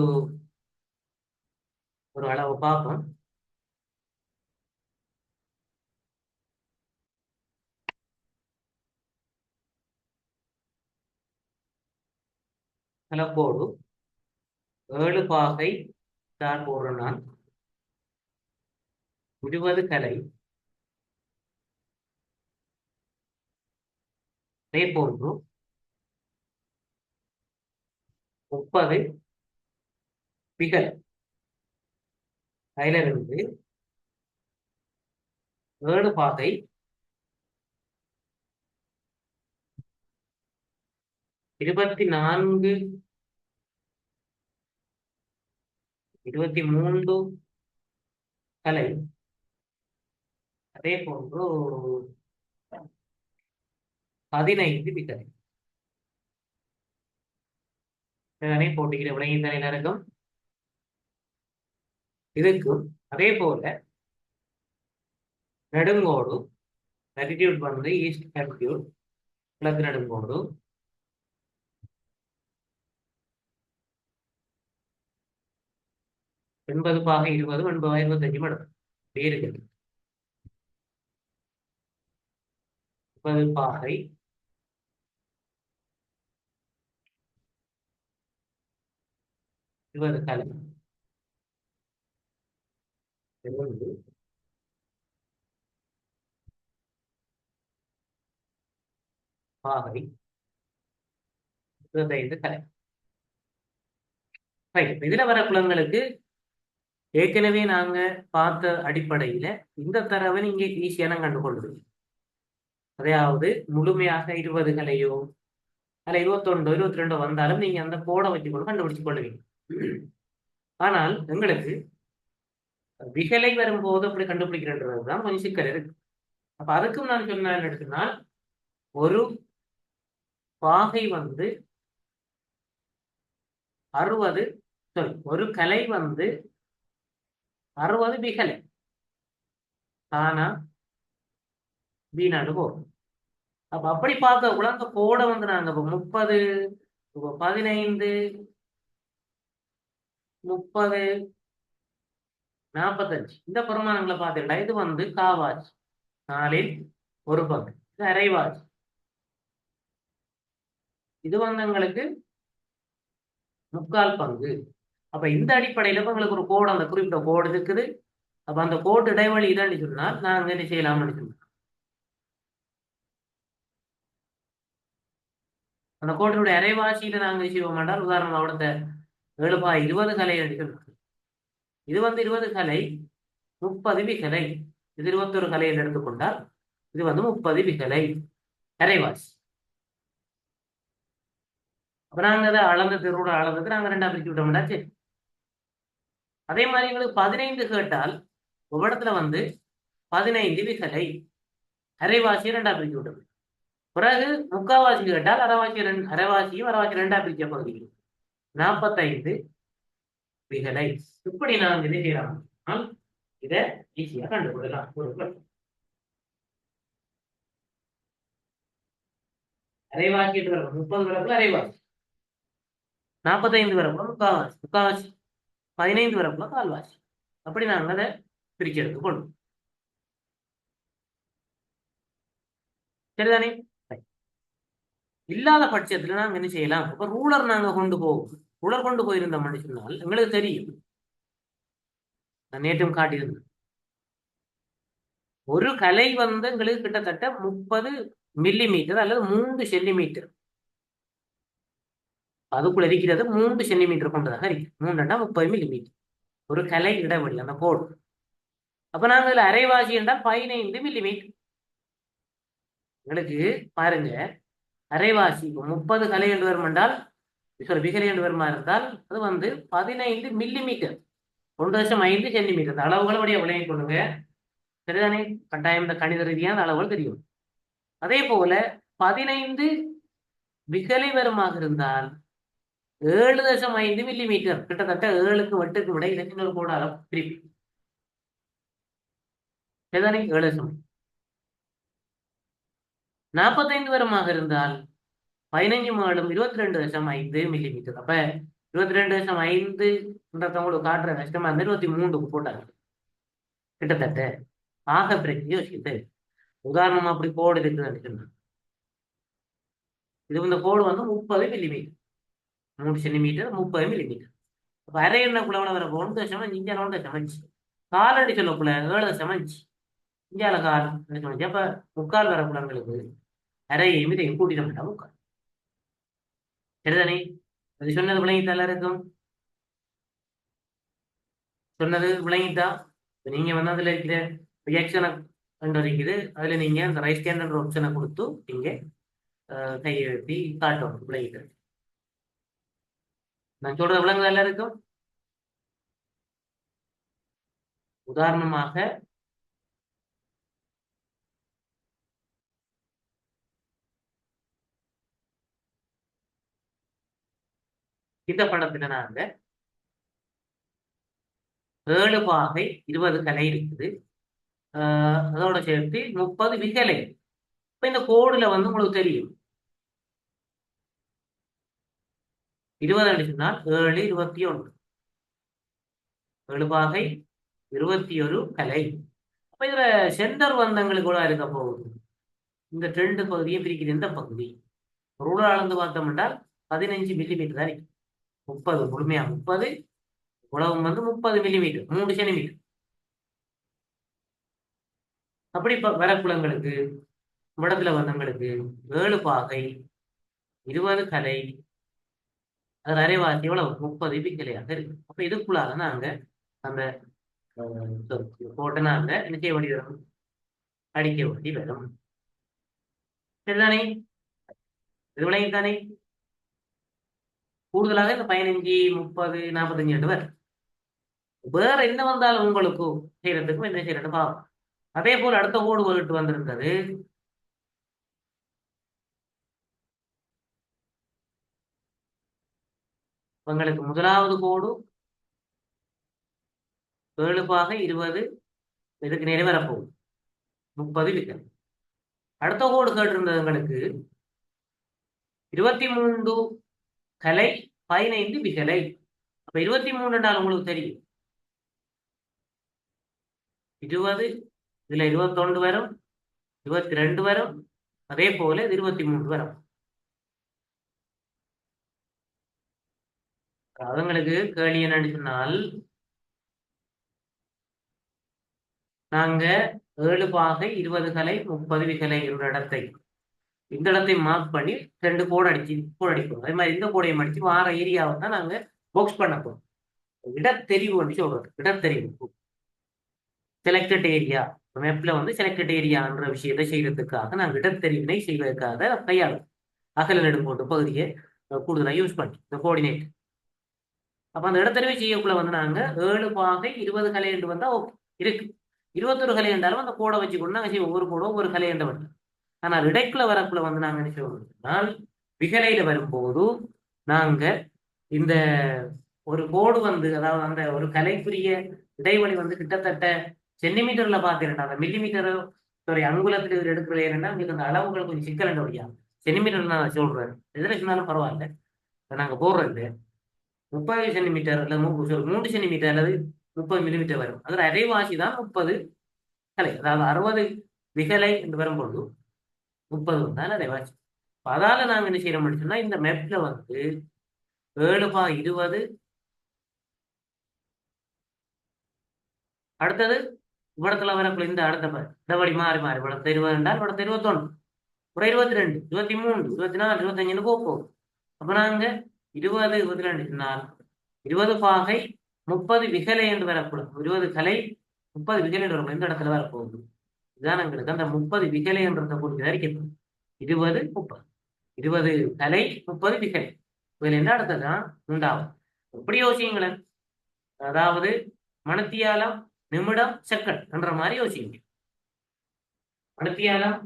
ஒரு அளவு பார்ப்போம். கலப்போடு 7 பாகை தான் போடுறேன் நான். 20 கலை, அதே போன்று 30 விகல். அதுல இருந்து 7 பாகை 24 23 கலை, அதே போன்று 15 விகலை. இதனை போட்டுக்கிற விளையின் இருக்கும். இதுக்கும் அதே போல நெடுங்கோடு latitude வந்து ஈஸ்ட் latitude கிழக்கு நெடுங்கோடு, எண்பது பாகை 20 80 25 மடம் இருக்குது. 30 பாகை 20 கலை, 2 பாகை 25 கலை. இதுல வர குளங்களுக்கு ஏற்கனவே நாங்க பார்த்த அடிப்படையில இந்த தரவை நீங்க ஈஸியான கண்டுகொள்ளுவீங்க. அதாவது முழுமையாக 20 கலையோ அல்ல 21 22 வந்தாலும் நீங்க அந்த கோடை வச்சுக்கொண்டு கண்டுபிடிச்சு கொள்ளுவீங்க. ஆனால் எங்களுக்கு விகலை வரும்போது அப்படி கண்டுபிடிக்கிறதுதான் கொஞ்சம் சிக்கல் இருக்கு. அப்ப அதுக்கும் நான் சொன்னேன் எடுத்துனால், ஒரு பாகை வந்து 60 ஒரு கலை வந்து 60 விகலை ஆனா வீணாடு போகும். அப்ப அப்படி பார்க்க கூட அந்த கோடை வந்து நாங்க 30 15 30 45 இந்த பிரமாணங்களை பார்த்துட்டா இது வந்து காவாச்சு 4ல் 1 பங்கு, இது அரைவாச்சு. இது வந்து எங்களுக்கு 3/4 பங்கு. அப்ப இந்த அடிப்படையில உங்களுக்கு ஒரு கோடு, அந்த குறிப்பிட்ட கோடு இருக்குது. அப்ப அந்த கோடு இடைவெளி தான் சொன்னால் நாங்க என்ன செய்யலாம்னு சொன்னோம். அந்த கோட்டினுடைய அரைவாசியில நாங்க செய்வோம் மாட்டால், உதாரணம் அவிடத்த 7 பாகை 20 கலை எடுக்கணும். இது வந்து 20 கலை 30 விகலை. இது 21 கலையில் எடுத்துக்கொண்டால் இது வந்து 30 விகலை. அரைவாசி. அப்ப நாங்க அதை அளந்தது ரூட அளந்தது நாங்க 2ஆ பிரிச்சு விட்டோம்டா. சரி, அதே மாதிரி எங்களுக்கு 15 கேட்டால் ஒரு இடத்துல 15 விகலை அரைவாசியை 2ஆ பிரிச்சு விட்டோம். பிறகு முக்காவாசி கேட்டால் அரைவாசியும் அரைவாசி 2ஆ பிரிச்ச பகுதி 45 விகலை. இப்படி நாங்க என்ன செய்யலாம், இதை ஈஸியா கண்டுபிடிக்கலாம். அரைவாசி 30 வரப்புல அரைவாசி, 45 வரப்புல முக்காவாசி 15 வரப்புல கால்வாசி. அப்படி நாங்க அதை பிரிச்சு எடுத்துக்கொள்ளும். சரிதானே? இல்லாத பட்சத்துல நாங்க என்ன செய்யலாம், இப்ப ரூலர் நாங்க கொண்டு போவோம். ரூலர் கொண்டு போயிருந்தோம்னு சொன்னால் எங்களுக்கு தெரியும், நான் நேற்றும் காட்டியிருந்தேன், ஒரு கலை எங்களுக்கு கிட்டத்தட்ட 30 மில்லிமீட்டர் அல்லது 3 சென்டிமீட்டர். அதுக்குள்ள இருக்கிறது 3 சென்டிமீட்டர் கொண்டதாக இருக்கு. 3ன்னா 30 மில்லிமீட்டர் ஒரு கலை இடைவெளி அந்த கோடு. அப்ப நாங்க இதுல அரைவாசி என்றால் 15 மில்லிமீட்டர். எங்களுக்கு பாருங்க, அரைவாசி 30 கலை என்று வரும் என்றால் விகலை என்று வருமா இருந்தால் அது 15 மில்லிமீட்டர், 1.5 சென்டிமீட்டர். இந்த அளவுகளை வழியாக விளங்கிக் கொள்ளுங்க. சரிதானே? கட்டாயம் இந்த கணித ரீதியான அளவுகள் தெரியும். அதே போல 15 விகலை வருமாக இருந்தால் 7.5 மில்லிமீட்டர், கிட்டத்தட்ட 7க்கு 8க்கு விட இதற்கு ஒரு கோடால பிரிப்பு. சரிதானே? 7.5. 45 வருமாக இருந்தால் 15 மேலும் 22.5 மில்லிமீட்டர். அப்ப 22.5 உங்களுக்கு காட்டுற கஷ்டமா இருந்தா 23க்கு போட்டாங்க கிட்டத்தட்ட. ஆக பிரச்சனை யோசிக்குது. உதாரணமா அப்படி கோடு இருக்குதுன்னு சொன்னா, இது இந்த கோடு 30 மில்லிமீட்டர், 3 சென்டிமீட்டர் 30 மில்லிமீட்டர். அப்ப அரை எண்ணக்குள்ள வர 1.5 இந்தியாவில் 1.5 காலடி சொல்லக்குள்ள 7.5 இந்தியாவில் கால் 1.5. அப்ப முக்கால் வர குளங்களுக்கு அரையும் இதையும் கூட்டிட்டோம்னா முக்கால். சரிதானே? அது சொன்னது விளங்கிட்டால இருக்கும், சொன்னது விளங்கிட்டா. நீங்க அதுல இருக்கிற ரியாக்ஷனை கண்டுபிடிக்குது, அதுல நீங்க அந்த ரைட் ஹேண்ட் ஆப்ஷனை கொடுத்து நீங்க கையை எழுப்பி காட்டணும் விளங்கிட்டு. நான் சொல்ற விலங்குகள் எல்லாம் இருக்கும். உதாரணமாக இந்த படத்துல நாங்க 7 பாகை 20 கலை இருக்குது, அதோட சேர்த்து 30 விகலை. இப்ப இந்த கோடுல உங்களுக்கு தெரியும் 20 அடிச்சுனால் 7 21, 7 பாகை 21 கலை. அப்ப இதுல சென்டர் எங்களுக்கு கூட இருக்க போகுது. இந்த 2 பகுதியை பிரிக்கிற இந்த பகுதி ரூலர் அளந்து பார்த்தோம் என்றால் 15 மில்லிமீட்டர் தான் இருக்கு. 30 முழுமையா 30 உலகம் 30 மில்லிமீட்டர், 3 சென்டிமீட்டர். அப்படி வரக்குளங்களுக்கு இடத்துல வந்தவங்களுக்கு 7 பாகை 20 கலை, அது அரைவாசி எவ்வளவு 30 விகலையாக இருக்கு. அப்ப இதுக்குள்ளாக நாங்க அந்த போட்டு நாங்க என்ன செய்ய வேண்டி வரும், அடிக்க வேண்டி வரும். சரிதானே? இது விளங்கித்தானே? கூடுதலாக இந்த 15 30 45 வரும். வேற என்ன வந்தாலும் உங்களுக்கு செய்யறதுக்கும் என்ன செய்யறது பாவம். அதே போல அடுத்த கோடு போட்டு வந்திருந்தது, உங்களுக்கு முதலாவது கோடு 7 பாகை 20 இதுக்கு நிறைய வரப்போகுது 30 விகலை. அடுத்த கோடு கேட்டிருந்தது உங்களுக்கு 23 கலை 15 விகலை. அப்ப 23 என்றால் உங்களுக்கு தெரியும் 20, இதுல 21 வரும், 22 வரும், அதே போல 23 வரும். அதுங்களுக்கு கேள்வி என்னன்னு சொன்னால், நாங்க 7 பாகை 20 கலை 30 விகலை ஒரு இடத்தை இந்த இடத்தை மார்க் பண்ணி 2 கோடு அடிப்போம். அதே மாதிரி இந்த கோடையும் அடிச்சு வார ஏரியாவை தான் நாங்க பாக்ஸ் பண்ண போறோம். இடத்தெரிவு சொல்றது, இடத்தெரிவு செலக்டட் ஏரியா மேப்ல வந்து செலக்டட் ஏரியான்ற விஷயத்தை செய்யறதுக்காக நாங்கள் இடத்தெரிவினை செய்வதற்காக கையாளும் அகல நெடுங்கோட்டு பகுதியை கூடுதலாக யூஸ் பண்ணி இந்த கோஆர்டினேட். அப்ப அந்த இடத்தெரிவை செய்யக்குள்ள வந்து நாங்க 7 பாகை 20 கலை என்று வந்தா ஓகே இருக்கு. 21 கலை என்றாலும் அந்த கோடை வச்சுக்கொண்டு நாங்கள் செய்வோம், ஒவ்வொரு கோடும் ஒவ்வொரு கலை என்று வரும். ஆனால் இடைக்குள்ள வரக்குள்ள வந்து நாங்க என்ன செய்வோம், விகலையில வரும்போது நாங்க இந்த ஒரு கோடு வந்து, அதாவது அந்த ஒரு கலைக்குரிய இடைவெளி வந்து கிட்டத்தட்ட சென்டிமீட்டர்ல பாத்தீங்கன்னா அந்த மில்லிமீட்டர் சாரி அங்குலத்துல இவர் எடுக்கிற ஏன்னா உங்களுக்கு அந்த அளவுகள் கொஞ்சம் சிக்கல் வழியா சென்டிமீட்டர் நான் சொல்றேன், எதில் சொன்னாலும் பரவாயில்ல. நாங்க போடுறது 30 சென்டிமீட்டர் அல்லது 3 சென்டிமீட்டர் அல்லது 30 மில்லிமீட்டர் வரும். அதில் அரைவாசி தான் 30 கலை, அதாவது 60 விகலை என்று வரும்பொழுது 30 வந்தால் அரைவாசி. அதால நாங்க என்ன செய்யறோம் சொன்னா, இந்த மெப்ல வந்து 7/20 அடுத்தது இவ்வளத்துல வரக்குள்ள இந்த அடுத்த இடவழி மாறி மாறி இவ்வளவு 20 என்றால் இவ்வளவு 21 ஒரு 22 23 24 25 போகும். அப்ப நாங்க 20 22 சொன்னால் 20 பாகை 30 விகலை என்று வரக்கூடும். 20 கலை 30 விகலை என்று வரக்கூடும். இந்த இடத்துல வரப்போகுது. இதுதான் எங்களுக்கு அந்த 30 விகலை என்றதை குறித்து அறிக்கணும். 20 30 20 கலை 30 விகலை. இதுல என்ன அடுத்ததுதான் உண்டாகும். எப்படி யோசிங்களேன், அதாவது மணித்தியாலம் நிமிடம் செகண்ட் என்ற மாதிரி யோசிங்க. மணித்தியாலம்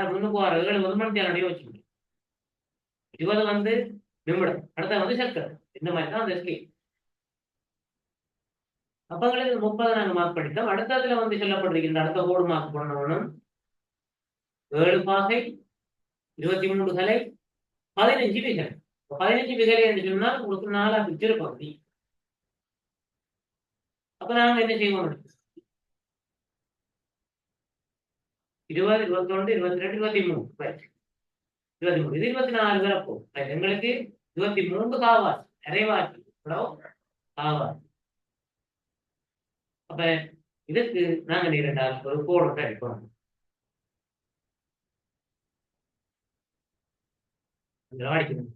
முன்னுக்கு வர 7 மணித்தியாலம் யோசிங்க. 20 வந்து நிமிடம், அடுத்த வந்து செகண்ட், இந்த மாதிரி தான் அந்த ஸ்கீம். அப்பங்களுக்கு 30 நாங்க மார்க் பண்ணிட்டோம். அடுத்ததுல வந்து சொல்லப்பட்டிருக்கின்ற அடுத்த கோடு மார்க் பண்ணணும் 7 பாகை 23 கலை 15 விகலை. 15 விகலை என்று சொன்னால் உங்களுக்கு 4 பிரிச்சிருப்போம். அப்ப நாங்க என்ன செய்வோம், 20 21 22 23 23 இது 24 வரப்போ எங்களுக்கு 23 காவாசி அரைவாசி காவாசி. அப்ப இதுக்கு நாங்க நேரண்டால் ஒரு கோடு கிடைப்போம்.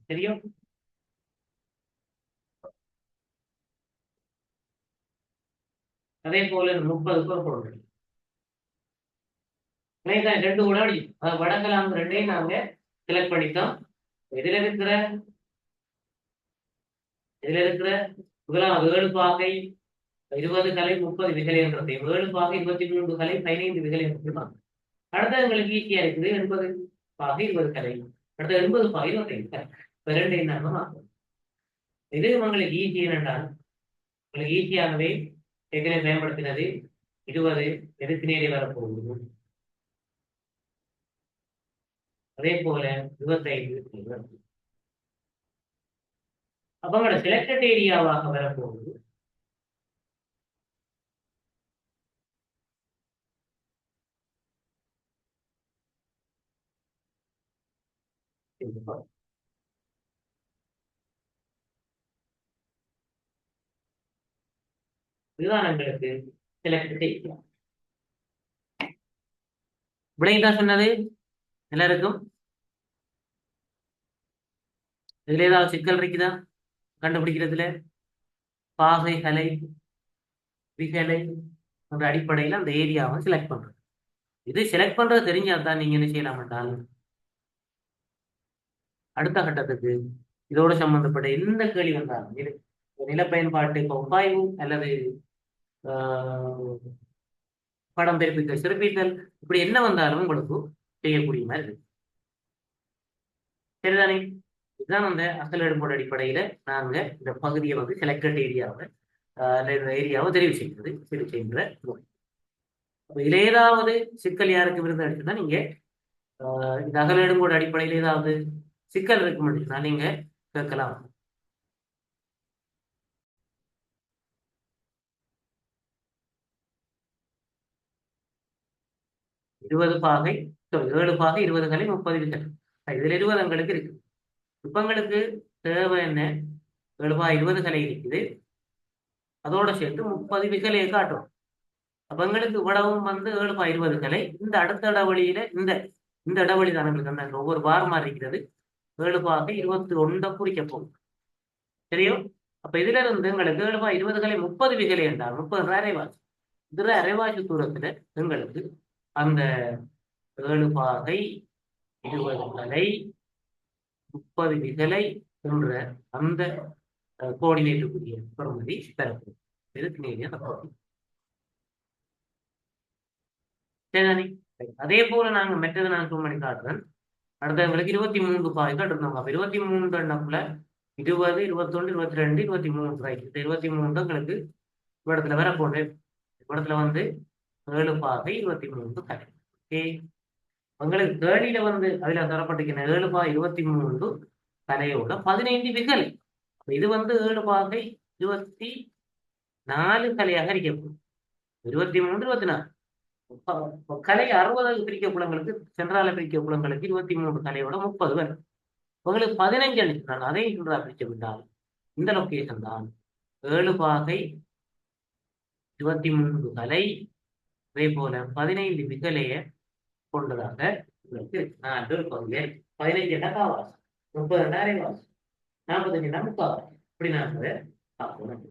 தெரியும். அதே போல 30 கோடு 2 கூட அடிக்கும். வடக்கெல்லாம் ரெண்டையும் நாங்க செலக்ட் பண்ணிட்டோம். இதுல இருக்கிற முதலாம் 7 பாகை 20 கலை 30 விகலை என்றதை 7 பாகை 23 கலை 15 விகலை என்று. அடுத்தது எங்களுக்கு ஈஸியா இருக்குது 80 பாகை 20 கலை, அடுத்த 80 பாகை 25 கலை. இப்ப ரெண்டு என்ன இது உங்களுக்கு ஈஸி என்னென்றால் உங்களுக்கு ஈஸியாகவே ஏற்கனவே பயன்படுத்தினது 20 எதுக்கு நேரே வரப்போகுது. அதே போல 25 அப்ப உங்களோட செலக்டட் ஏரியாவாக வரப்போகுது. இதுதான் எங்களுக்கு செலக்டட் ஏரியா. விடைதான் சொன்னது எல்லாருக்கும். இதுல ஏதாவது சிக்கல் இருக்குதா கண்டுபிடிக்கிறதுல? பாகை கலை விகலை என்ற அடிப்படையில் அந்த ஏரியாவை செலக்ட் பண்றது. இது செலக்ட் பண்றது தெரிஞ்சாதான் நீங்க என்ன செய்யலாம் என்றால் அடுத்த கட்டத்துக்கு இதோட சம்பந்தப்பட்ட எந்த கேள்வி வந்தாலும் இது நில பயன்பாட்டு பகுப்பாய்வு அல்லது படம் பிறப்பித்தல் சிறப்பித்தல் இப்படி என்ன வந்தாலும் உங்களுக்கு செய்யக்கூடிய மாதிரி இருக்கு. சரிதானே? இதுதான் அந்த அசல் எடுப்போட அடிப்படையில நாங்க இந்த பகுதியை வந்து செலக்டட் ஏரியாவை ஏரியாவை தெரிவு செய்கின்ற முறை. இதுல ஏதாவது சிக்கல் யாருக்கு விருது அடிச்சுன்னா நீங்க இந்த அகல எடுப்போட அடிப்படையில் ஏதாவது சிக்கல் இருக்கும் அப்படின்னா நீங்க கேட்கலாம். இருபது பாகை 7 பாகை 20 கலை 30 விகலை. இதுல 20 எங்களுக்கு இருக்கு. இப்ப எங்களுக்கு தேவை என்ன, 7 பாகை 20 கலை இருக்குது, அதோட சேர்த்து 30 விகலையை காட்டும். அப்ப எங்களுக்கு இவ்வளவும் வந்து 7 பாகை 20 கலை. இந்த அடுத்த இடவழியில இந்த இடவழி தான் எங்களுக்கு அந்த ஒவ்வொரு வாரமா இருக்கிறது 7 பாகை 21 குறிக்க போகும். தெரியும்? அப்ப இதுல இருந்து எங்களுக்கு 7 பாகை 20 கலை 30 விகலை என்றால் 30 அரைவாசி. இதுல அரைவாசி தூரத்துல எங்களுக்கு அந்த 7 பாகை 20 தலை 30 விகலை என்ற அந்த கோஆர்டினேட்டுக்குரிய பெறுமதி பெறப்படும். இது கிணேரியா தத்துவம். சரிதானே? அதே போல நாங்க மெத்ததை நான் zoom பண்ணி காட்டுறேன். அடுத்த எங்களுக்கு 23 பாய்கள் இருந்தோம். அப்ப 23 எண்ணப்புல 20, 21, 22, 23 ரைட். இந்த 23 எங்களுக்கு இடத்துல வர போகுது. இடத்துல வந்து 7 பாகை 23 கலை. ஓகே, உங்களுக்கு கேள்வியில வந்து அதுல தரப்பட்டிருக்கிற 7 பாகை 23 கலையோட 15 விகலை. இது வந்து 7 பாகை 24 கலையாக இருக்கணும். 23, 24 கலை 60 பிரிக்க குளங்களுக்கு சென்றால பிரிக்க குளங்களுக்கு 23 கலையோட 30 வரும். உங்களுக்கு 15 அனுப்பினான் அதை இன்றா பிரிக்க விட்டால் இந்த லொகேஷன் தான் 7 பாகை 23 கலை அதே போல 15 விகலைய கொண்டதாக உங்களுக்கு 4 பகுதியை 15 காவாசி 30 அரைவாசி 45 முக்காவாசி இப்படி நான் பார்க்கணும்.